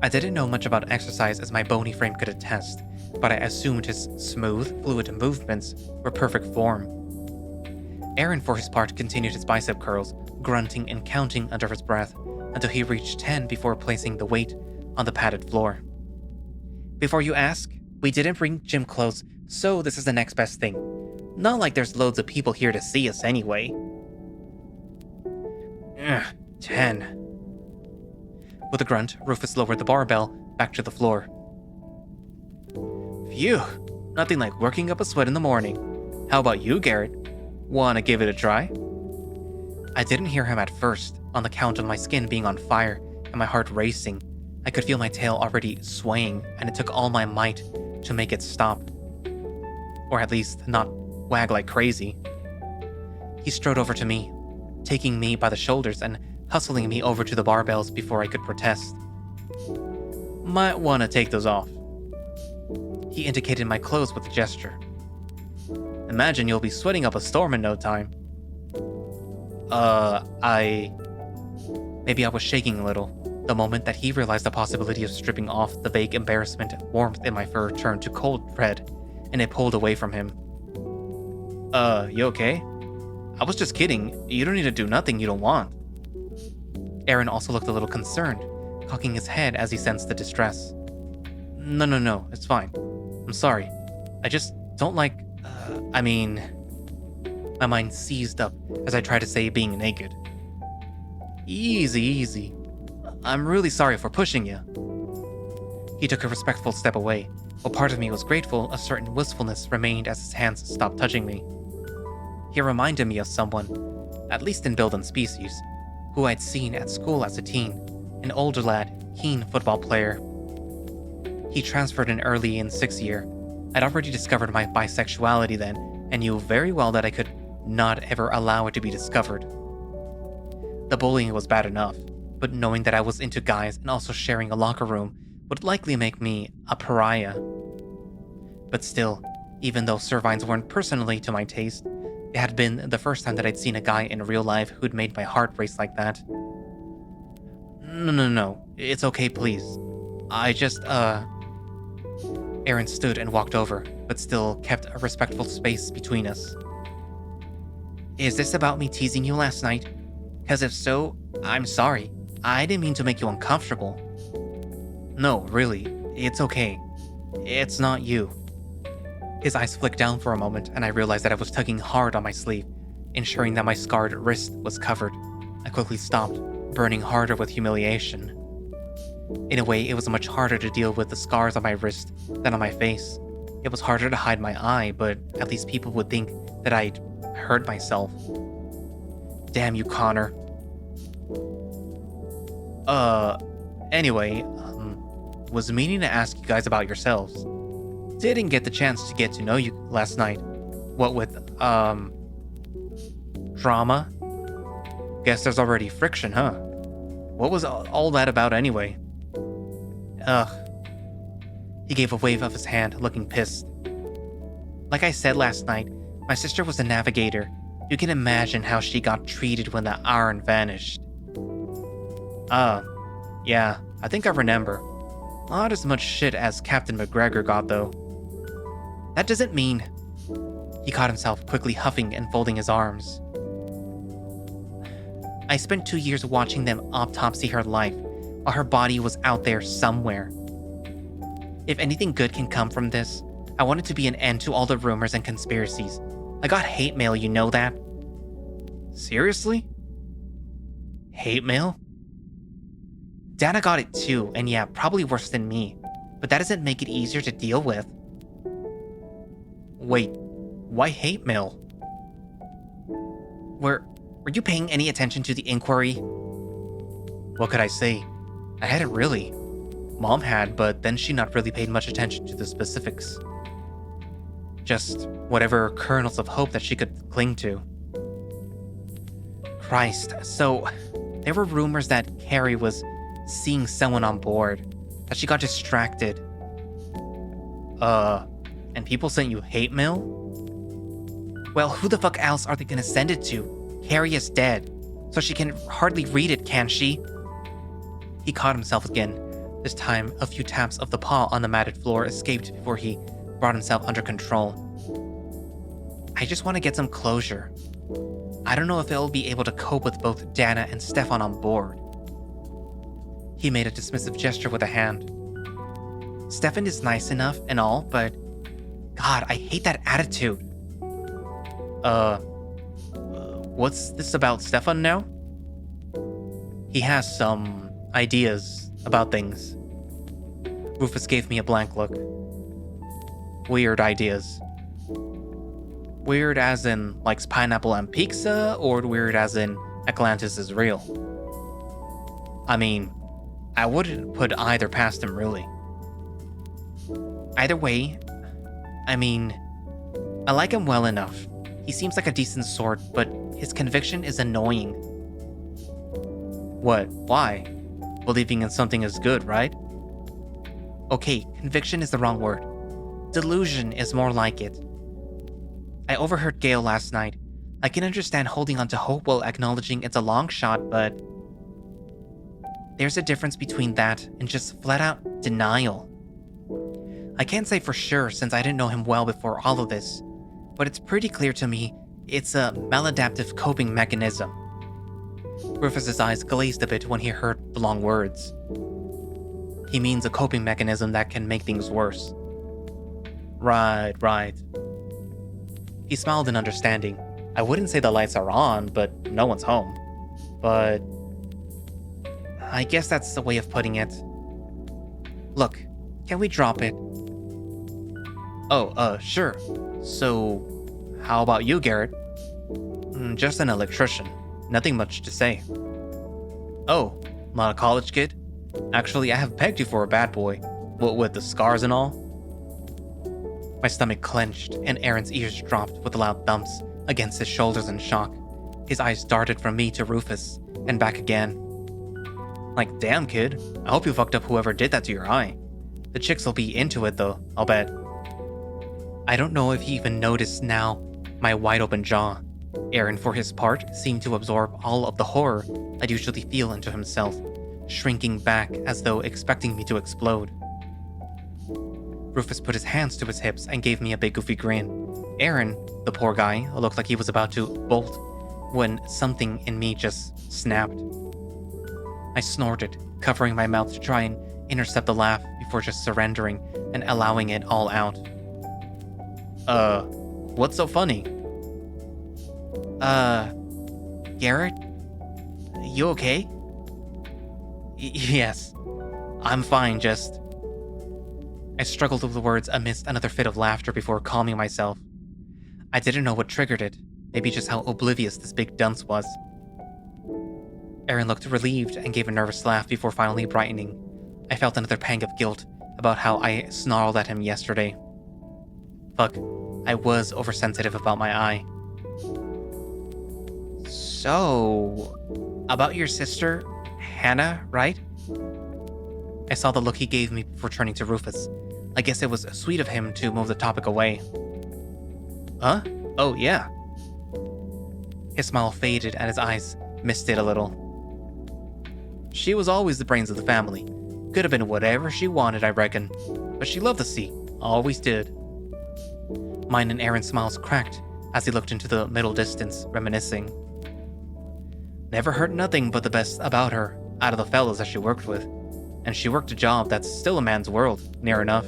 I didn't know much about exercise as my bony frame could attest, but I assumed his smooth, fluid movements were perfect form. Aaron, for his part, continued his bicep curls, grunting and counting under his breath, until he reached 10 before placing the weight on the padded floor. Before you ask, we didn't bring gym clothes, so this is the next best thing. Not like there's loads of people here to see us anyway. 10. With a grunt, Rufus lowered the barbell back to the floor. Phew, nothing like working up a sweat in the morning. How about you, Garret? Wanna give it a try? I didn't hear him at first, on the count of my skin being on fire and my heart racing. I could feel my tail already swaying, and it took all my might to make it stop. Or at least not wag like crazy. He strode over to me, taking me by the shoulders and hustling me over to the barbells before I could protest. Might want to take those off. He indicated my clothes with a gesture. Imagine you'll be sweating up a storm in no time. Maybe I was shaking a little. The moment that he realized the possibility of stripping off, the vague embarrassment and warmth in my fur turned to cold red, and it pulled away from him. You okay? I was just kidding. You don't need to do nothing you don't want. Aaron also looked a little concerned, cocking his head as he sensed the distress. No, it's fine. I'm sorry. I just don't like, My mind seized up as I tried to say being naked. Easy. I'm really sorry for pushing you. He took a respectful step away, while part of me was grateful a certain wistfulness remained as his hands stopped touching me. He reminded me of someone, at least in build and species, who I'd seen at school as a teen, an older lad, keen football player. He transferred in early in 6th year. I'd already discovered my bisexuality then, and knew very well that I could not ever allow it to be discovered. The bullying was bad enough, but knowing that I was into guys and also sharing a locker room would likely make me a pariah. But still, even though Servines weren't personally to my taste, it had been the first time that I'd seen a guy in real life who'd made my heart race like that. No, it's okay, please. Aaron stood and walked over, but still kept a respectful space between us. Is this about me teasing you last night? 'Cause if so, I'm sorry. I didn't mean to make you uncomfortable. No, really, it's okay. It's not you. His eyes flicked down for a moment, and I realized that I was tugging hard on my sleeve, ensuring that my scarred wrist was covered. I quickly stopped, burning harder with humiliation. In a way, it was much harder to deal with the scars on my wrist than on my face. It was harder to hide my eye, but at least people would think that I'd hurt myself. Damn you, Connor. Anyway, was meaning to ask you guys about yourselves. Didn't get the chance to get to know you last night. What with, drama? Guess there's already friction, huh? What was all that about anyway? Ugh. He gave a wave of his hand, looking pissed. Like I said last night, my sister was a navigator. You can imagine how she got treated when the iron vanished. Yeah, I think I remember. Not as much shit as Captain McGregor got, though. That doesn't mean... He caught himself quickly huffing and folding his arms. I spent 2 years watching them autopsy her life, while her body was out there somewhere. If anything good can come from this, I want it to be an end to all the rumors and conspiracies. I got hate mail, you know that? Seriously? Hate mail? Dana got it too, and yeah, probably worse than me. But that doesn't make it easier to deal with. Wait, why hate mail? Were you paying any attention to the inquiry? What could I say? I hadn't really. Mom had, but then she not really paid much attention to the specifics. Just whatever kernels of hope that she could cling to. Christ, so there were rumors that Carrie was seeing someone on board, that she got distracted. And people sent you hate mail? Well, who the fuck else are they gonna send it to? Carrie is dead, so she can hardly read it, can she? He caught himself again. This time, a few taps of the paw on the matted floor escaped before he brought himself under control. I just want to get some closure. I don't know if I'll be able to cope with both Dana and Stefan on board. He made a dismissive gesture with a hand. Stefan is nice enough and all, but... God, I hate that attitude. What's this about Stefan now? He has some ideas about things. Rufus gave me a blank look. Weird ideas. Weird as in likes pineapple and pizza, or weird as in Atlantis is real? I mean, I wouldn't put either past him, really. Either way, I mean, I like him well enough. He seems like a decent sort, but his conviction is annoying. What? Why? Believing in something is good, right? Okay, conviction is the wrong word. Delusion is more like it. I overheard Gale last night. I can understand holding on to hope while acknowledging it's a long shot, but... there's a difference between that and just flat-out denial. I can't say for sure since I didn't know him well before all of this, but it's pretty clear to me it's a maladaptive coping mechanism. Rufus's eyes glazed a bit when he heard the long words. He means a coping mechanism that can make things worse. Right. He smiled in understanding. I wouldn't say the lights are on, but no one's home. But... I guess that's the way of putting it. Look, can we drop it? Oh, sure. So, how about you, Garret? Just an electrician. Nothing much to say. Oh, not a college kid? Actually, I have pegged you for a bad boy. What with the scars and all? My stomach clenched, and Aaron's ears dropped with loud thumps against his shoulders in shock. His eyes darted from me to Rufus, and back again. Like, damn, kid. I hope you fucked up whoever did that to your eye. The chicks will be into it, though, I'll bet. I don't know if he even noticed now my wide-open jaw. Aaron, for his part, seemed to absorb all of the horror I'd usually feel into himself, shrinking back as though expecting me to explode. Rufus put his hands to his hips and gave me a big goofy grin. Aaron, the poor guy, looked like he was about to bolt when something in me just snapped. I snorted, covering my mouth to try and intercept the laugh before just surrendering and allowing it all out. What's so funny? Garret? You okay? Yes, I'm fine, just... I struggled with the words amidst another fit of laughter before calming myself. I didn't know what triggered it, maybe just how oblivious this big dunce was. Aaron looked relieved and gave a nervous laugh before finally brightening. I felt another pang of guilt about how I snarled at him yesterday. Fuck, I was oversensitive about my eye. So, about your sister, Hannah, right? I saw the look he gave me before turning to Rufus. I guess it was sweet of him to move the topic away. Huh? Oh, yeah. His smile faded and his eyes misted a little. She was always the brains of the family. Could have been whatever she wanted, I reckon. But she loved the sea. Always did. Mine and Aaron's smiles cracked as he looked into the middle distance, reminiscing. Never heard nothing but the best about her out of the fellas that she worked with. And she worked a job that's still a man's world, near enough.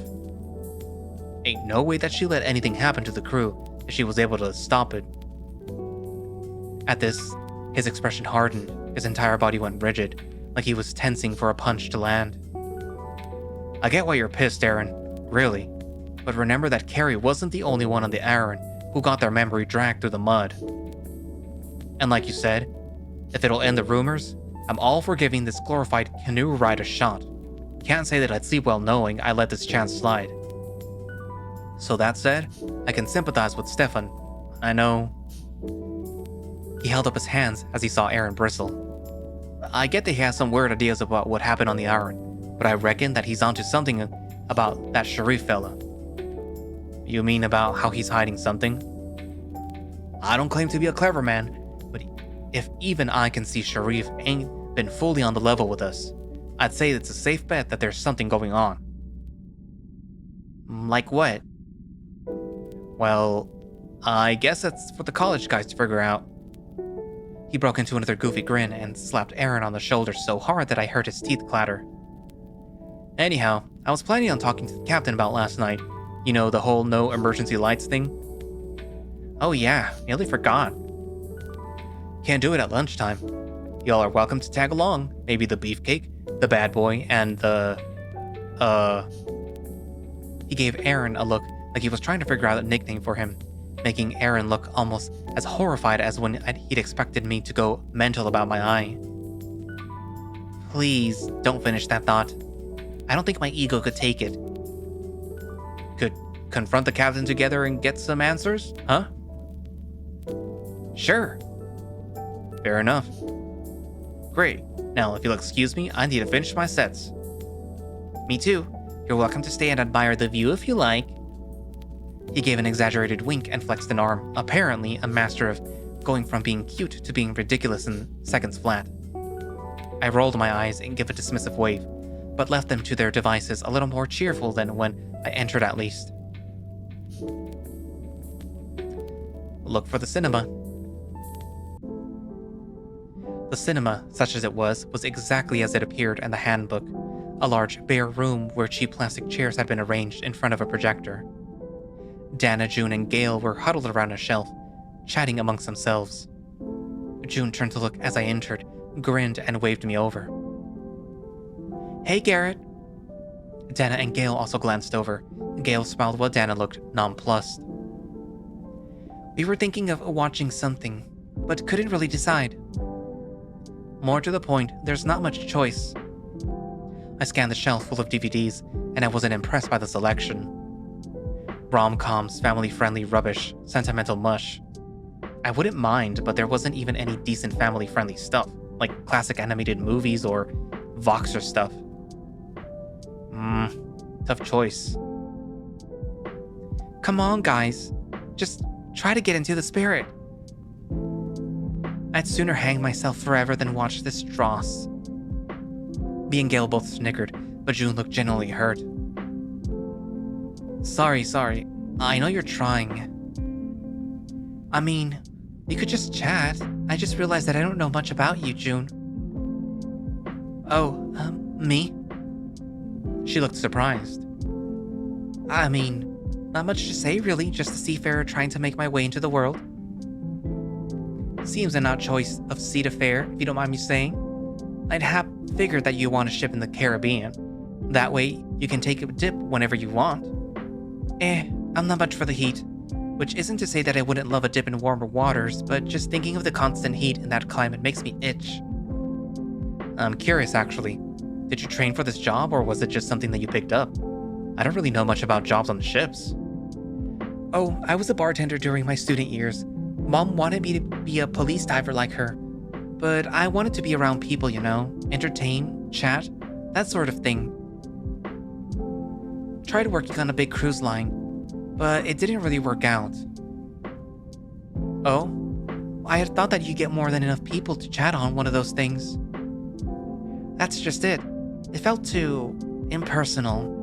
Ain't no way that she let anything happen to the crew if she was able to stop it. At this, his expression hardened, his entire body went rigid, like he was tensing for a punch to land. I get why you're pissed, Aaron, really. But remember that Carrie wasn't the only one on the Aaron who got their memory dragged through the mud. And like you said, if it'll end the rumors, I'm all for giving this glorified canoe ride a shot. Can't say that I'd sleep well knowing I let this chance slide. So that said, I can sympathize with Stefan. I know... He held up his hands as he saw Aaron bristle. I get that he has some weird ideas about what happened on the Aaron, but I reckon that he's onto something about that Sharif fella. You mean about how he's hiding something? I don't claim to be a clever man, but if even I can see Sharif ain't been fully on the level with us, I'd say it's a safe bet that there's something going on. Like what? Well, I guess that's for the college guys to figure out. He broke into another goofy grin and slapped Aaron on the shoulder so hard that I heard his teeth clatter. Anyhow, I was planning on talking to the captain about last night. You know, the whole no emergency lights thing? Oh yeah, nearly forgot. Can't do it at lunchtime. Y'all are welcome to tag along. Maybe the beefcake, the bad boy, and the... He gave Aaron a look like he was trying to figure out a nickname for him, making Aaron look almost as horrified as when he'd expected me to go mental about my eye. Please, don't finish that thought. I don't think my ego could take it. Could confront the captain together and get some answers, huh? Sure. Fair enough. Great. Now, if you'll excuse me, I need to finish my sets. Me too. You're welcome to stay and admire the view if you like. He gave an exaggerated wink and flexed an arm, apparently a master of going from being cute to being ridiculous in seconds flat. I rolled my eyes and gave a dismissive wave, but left them to their devices a little more cheerful than when I entered at least. Look for the cinema. The cinema, such as it was exactly as it appeared in the handbook, a large, bare room where cheap plastic chairs had been arranged in front of a projector. Dana, June, and Gale were huddled around a shelf, chatting amongst themselves. June turned to look as I entered, grinned, and waved me over. Hey, Garret. Dana and Gale also glanced over. Gale smiled while Dana looked nonplussed. We were thinking of watching something, but couldn't really decide. More to the point, there's not much choice. I scanned the shelf full of DVDs, and I wasn't impressed by the selection. Rom-coms, family-friendly rubbish, sentimental mush. I wouldn't mind, but there wasn't even any decent family-friendly stuff, like classic animated movies or Voxer stuff. Tough choice. Come on, guys. Just try to get into the spirit. I'd sooner hang myself forever than watch this dross. Me and Gale both snickered, but June looked genuinely hurt. Sorry. I know you're trying. I mean, we could just chat. I just realized that I don't know much about you, June. Oh, me? She looked surprised. I mean, not much to say really, just a seafarer trying to make my way into the world. Seems an odd choice of seat affair, if you don't mind me saying. I'd have figured that you want a ship in the Caribbean. That way, you can take a dip whenever you want. I'm not much for the heat. Which isn't to say that I wouldn't love a dip in warmer waters, but just thinking of the constant heat in that climate makes me itch. I'm curious, actually. Did you train for this job, or was it just something that you picked up? I don't really know much about jobs on the ships. Oh, I was a bartender during my student years. Mom wanted me to be a police diver like her. But I wanted to be around people, entertain, chat, that sort of thing. Tried working on a big cruise line, but it didn't really work out. Oh? I had thought that you'd get more than enough people to chat on one of those things. That's just it. It felt too impersonal.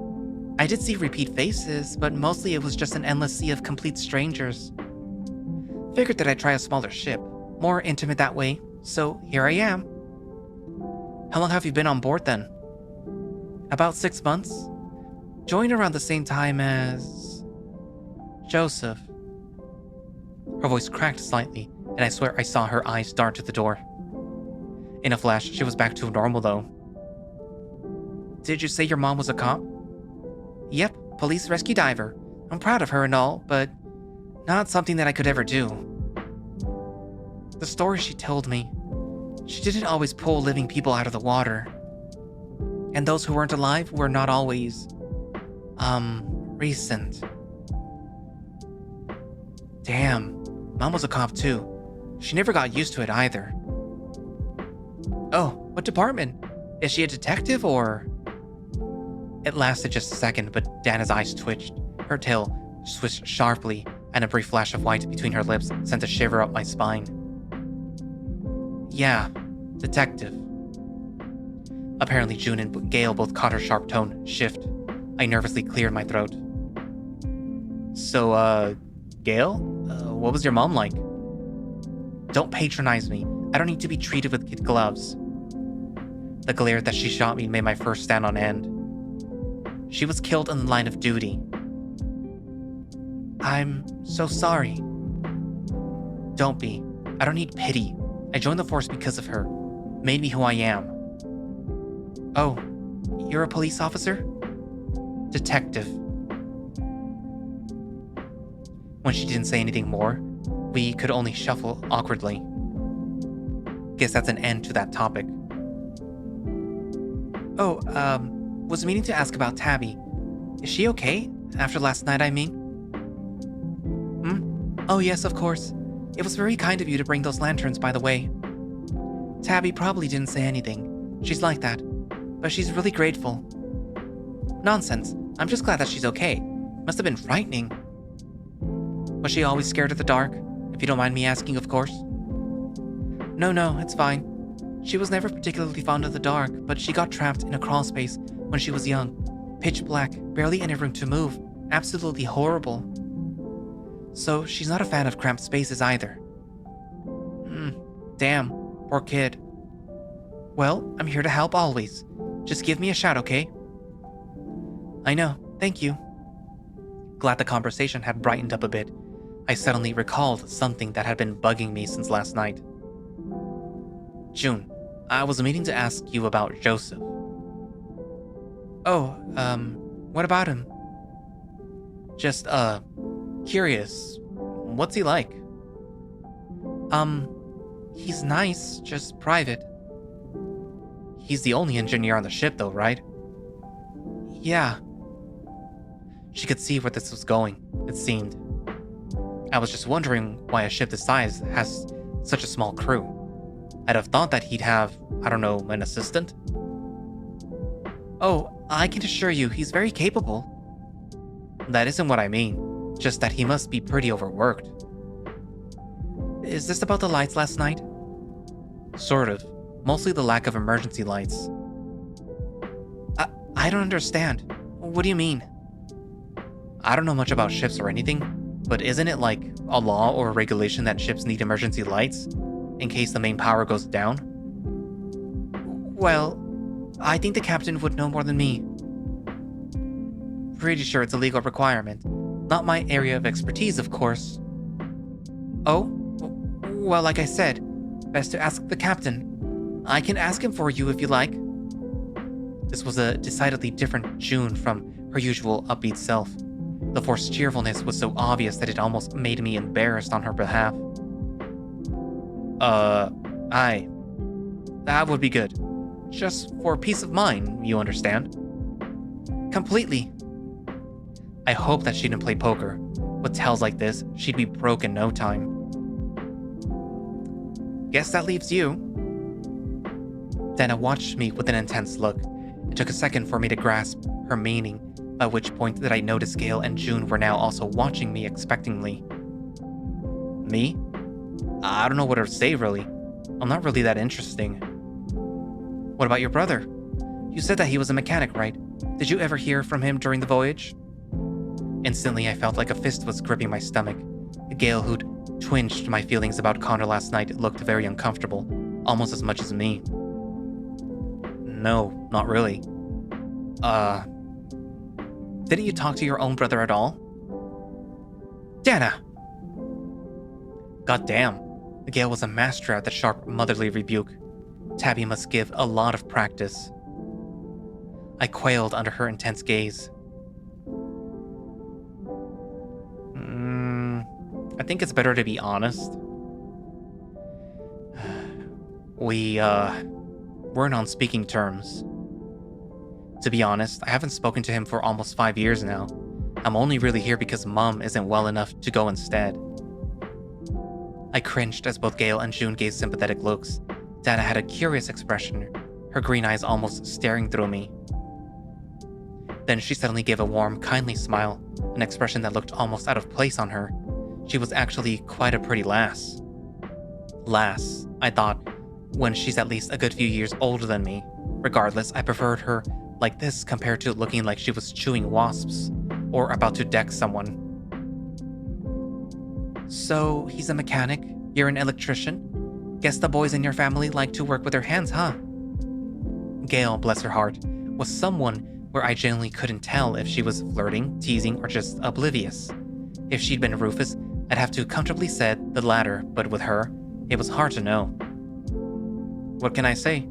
I did see repeat faces, but mostly it was just an endless sea of complete strangers. Figured that I'd try a smaller ship, more intimate that way, so here I am. How long have you been on board then? About 6 months. Joined around the same time as Joseph. Her voice cracked slightly, and I swear I saw her eyes dart to the door. In a flash, she was back to normal though. Did you say your mom was a cop? Yep, police rescue diver. I'm proud of her and all, but not something that I could ever do. The story she told me, she didn't always pull living people out of the water. And those who weren't alive were not always, recent. Damn, Mom was a cop too. She never got used to it either. Oh, what department? Is she a detective or... It lasted just a second, but Dana's eyes twitched. Her tail swished sharply, and a brief flash of white between her lips sent a shiver up my spine. Yeah, detective. Apparently June and Gale both caught her sharp tone shift. I nervously cleared my throat. So, Gale? What was your mom like? Don't patronize me. I don't need to be treated with kid gloves. The glare that she shot me made my fur stand on end. She was killed in the line of duty. I'm so sorry. Don't be. I don't need pity. I joined the force because of her. Made me who I am. Oh, you're a police officer? Detective. When she didn't say anything more, we could only shuffle awkwardly. Guess that's an end to that topic. Oh, was meaning to ask about Tabby. Is she okay? After last night, I mean? Oh yes, of course. It was very kind of you to bring those lanterns, by the way. Tabby probably didn't say anything. She's like that. But she's really grateful. Nonsense. I'm just glad that she's okay. Must have been frightening. Was she always scared of the dark? If you don't mind me asking, of course. No, it's fine. She was never particularly fond of the dark, but she got trapped in a crawl space when she was young. Pitch black, barely any room to move. Absolutely horrible. So she's not a fan of cramped spaces either. Damn, poor kid. Well, I'm here to help always. Just give me a shout, okay? I know, thank you. Glad the conversation had brightened up a bit. I suddenly recalled something that had been bugging me since last night. June, I was meaning to ask you about Joseph. Oh, what about him? Just, curious. What's he like? He's nice, just private. He's the only engineer on the ship though, right? Yeah. She could see where this was going, it seemed. I was just wondering why a ship this size has such a small crew. I'd have thought that he'd have, I don't know, an assistant? Oh, I can assure you he's very capable. That isn't what I mean, just that he must be pretty overworked. Is this about the lights last night? Sort of. Mostly the lack of emergency lights. I don't understand. What do you mean? I don't know much about ships or anything, but isn't it like a law or a regulation that ships need emergency lights in case the main power goes down? Well, I think the captain would know more than me. Pretty sure it's a legal requirement. Not my area of expertise, of course. Oh? Well, like I said, best to ask the captain. I can ask him for you if you like. This was a decidedly different June from her usual upbeat self. The forced cheerfulness was so obvious that it almost made me embarrassed on her behalf. Aye. That would be good. Just for peace of mind, you understand? Completely. I hope that she didn't play poker. With tells like this, she'd be broke in no time. Guess that leaves you. Dana watched me with an intense look. It took a second for me to grasp her meaning, by which point that I noticed Gale and June were now also watching me expectingly. Me? I don't know what to say, really. I'm not really that interesting. What about your brother? You said that he was a mechanic, right? Did you ever hear from him during the voyage? Instantly, I felt like a fist was gripping my stomach. Gale, who'd twinged my feelings about Connor last night, looked very uncomfortable, almost as much as me. No, not really. Didn't you talk to your own brother at all? Dana! Goddamn. Gale was a master at the sharp motherly rebuke. Tabby must give a lot of practice. I quailed under her intense gaze. I think it's better to be honest. We weren't on speaking terms. To be honest, I haven't spoken to him for almost 5 years now. I'm only really here because Mom isn't well enough to go instead. I cringed as both Gale and June gave sympathetic looks. Dana had a curious expression, her green eyes almost staring through me. Then she suddenly gave a warm, kindly smile, an expression that looked almost out of place on her. She was actually quite a pretty lass. Lass, I thought, when she's at least a good few years older than me. Regardless, I preferred her like this compared to looking like she was chewing wasps, or about to deck someone. So, he's a mechanic, you're an electrician? Guess the boys in your family like to work with their hands, huh? Gale, bless her heart, was someone where I genuinely couldn't tell if she was flirting, teasing, or just oblivious. If she'd been Rufus, I'd have to comfortably said the latter, but with her, it was hard to know. What can I say?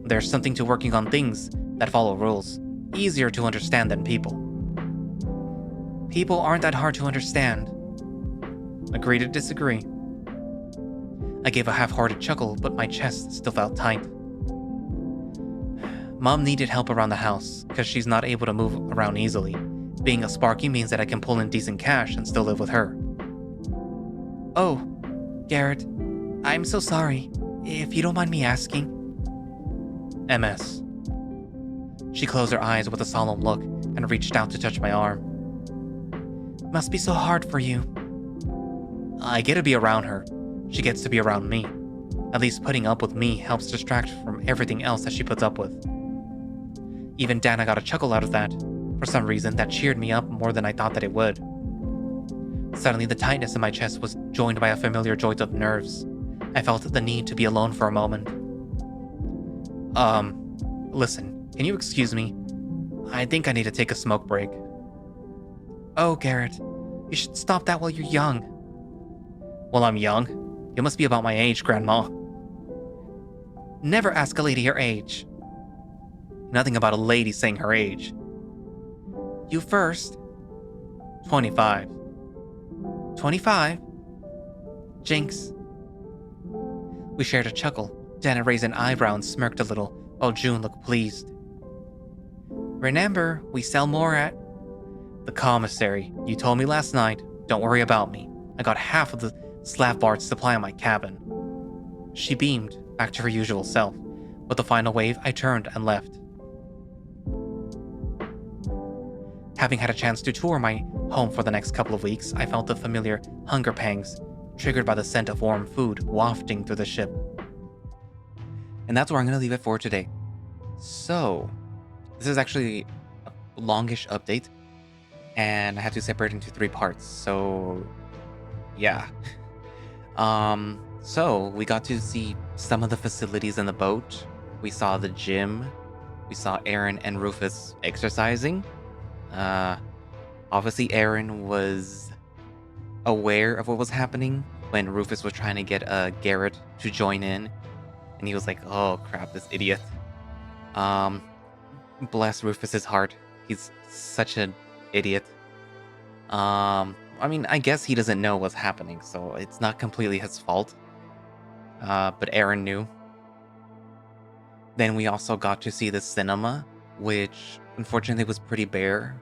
There's something to working on things that follow rules, easier to understand than people. People aren't that hard to understand. Agree to disagree. I gave a half-hearted chuckle, but my chest still felt tight. Mom needed help around the house, because she's not able to move around easily. Being a Sparky means that I can pull in decent cash and still live with her. Oh, Garret, I'm so sorry. If you don't mind me asking. MS. She closed her eyes with a solemn look and reached out to touch my arm. Must be so hard for you. I get to be around her. She gets to be around me. At least putting up with me helps distract from everything else that she puts up with. Even Dana got a chuckle out of that. For some reason, that cheered me up more than I thought that it would. Suddenly, the tightness in my chest was joined by a familiar jolt of nerves. I felt the need to be alone for a moment. Listen, can you excuse me? I think I need to take a smoke break. Oh, Garret, you should stop that while you're young. Well, I'm young. You must be about my age, Grandma. Never ask a lady her age. Nothing about a lady saying her age. You first. 25. 25? Jinx. We shared a chuckle. Dana raised an eyebrow and smirked a little, while June looked pleased. Remember, we sell more at... The commissary. You told me last night. Don't worry about me. I got half of the slab bar's supply in my cabin. She beamed, back to her usual self. With a final wave, I turned and left. Having had a chance to tour my home for the next couple of weeks, I felt the familiar hunger pangs, triggered by the scent of warm food wafting through the ship. And that's where I'm going to leave it for today. So, this is actually a longish update, and I have to separate it into 3 parts, so yeah. So we got to see some of the facilities in the boat. We saw the gym. We saw Aaron and Rufus exercising. Obviously Aaron was aware of what was happening, when Rufus was trying to get Garret to join in, and he was like, "Oh crap, this idiot." Um, Bless Rufus's heart. He's such an idiot. I mean, I guess he doesn't know what's happening, so it's not completely his fault. But Aaron knew. Then we also got to see the cinema, which unfortunately was pretty bare.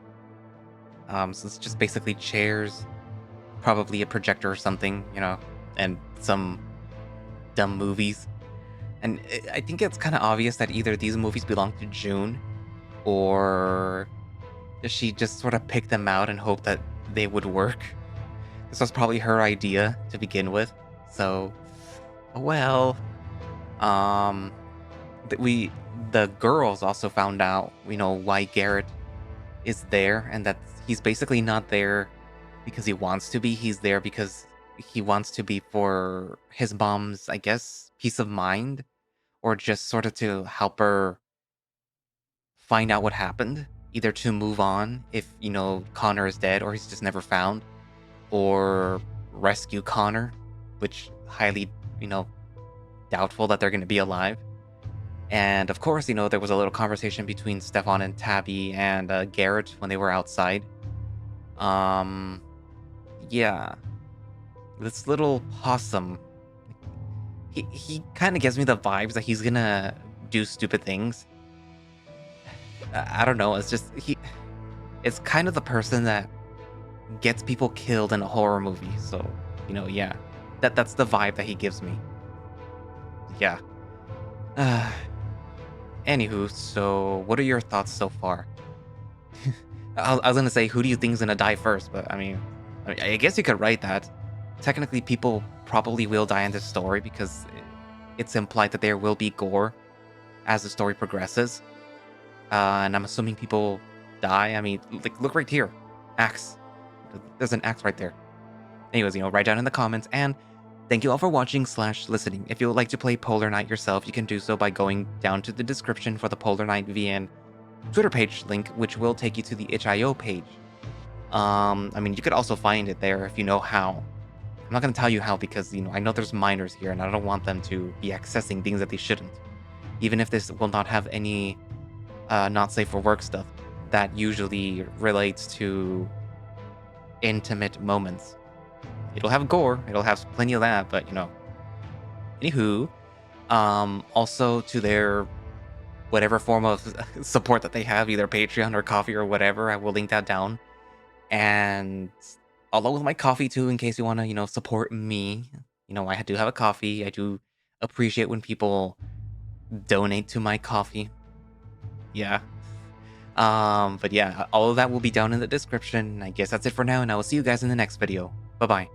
So it's just basically chairs, probably a projector or something, and some dumb movies. And I think it's kind of obvious that either these movies belong to June, or she just sort of picked them out and hoped that they would work. This was probably her idea to begin with. So, well, um, the girls also found out, why Garret is there, and that he's basically not there because he wants to be. He's there because he wants to be for his mom's, I guess, peace of mind, or just sort of to help her find out what happened, either to move on if, Connor is dead or he's just never found, or rescue Connor, which highly, doubtful that they're going to be alive. And of course, there was a little conversation between Stefan and Tabby and Garret when they were outside. Um, yeah, this little possum, he kind of gives me the vibes that he's gonna do stupid things. I don't know. It's just it's kind of the person that gets people killed in a horror movie. So, yeah, that's the vibe that he gives me. Yeah. Anywho, so what are your thoughts so far? I was gonna say, who do you think is gonna die first? But I guess you could write that. Technically, people probably will die in this story because it's implied that there will be gore as the story progresses. And I'm assuming people die. I mean, like, look right here. Axe. There's an axe right there. Anyways, write down in the comments. And thank you all for watching / listening. If you would like to play Polar Knight yourself, you can do so by going down to the description for the Polar Knight VN Twitter page link, which will take you to the itch.io page. I mean, you could also find it there if you know how. I'm not going to tell you how because, I know there's minors here and I don't want them to be accessing things that they shouldn't. Even if this will not have any not safe for work stuff, that usually relates to intimate moments. It'll have gore, it'll have plenty of that, but Anywho, also to their whatever form of support that they have, either Patreon or Coffee or whatever, I will link that down. And along with my coffee too, in case you want to, support me. I do have a coffee. I do appreciate when people donate to my coffee. Yeah. But yeah, all of that will be down in the description. I guess that's it for now, and I will see you guys in the next video. Bye-bye.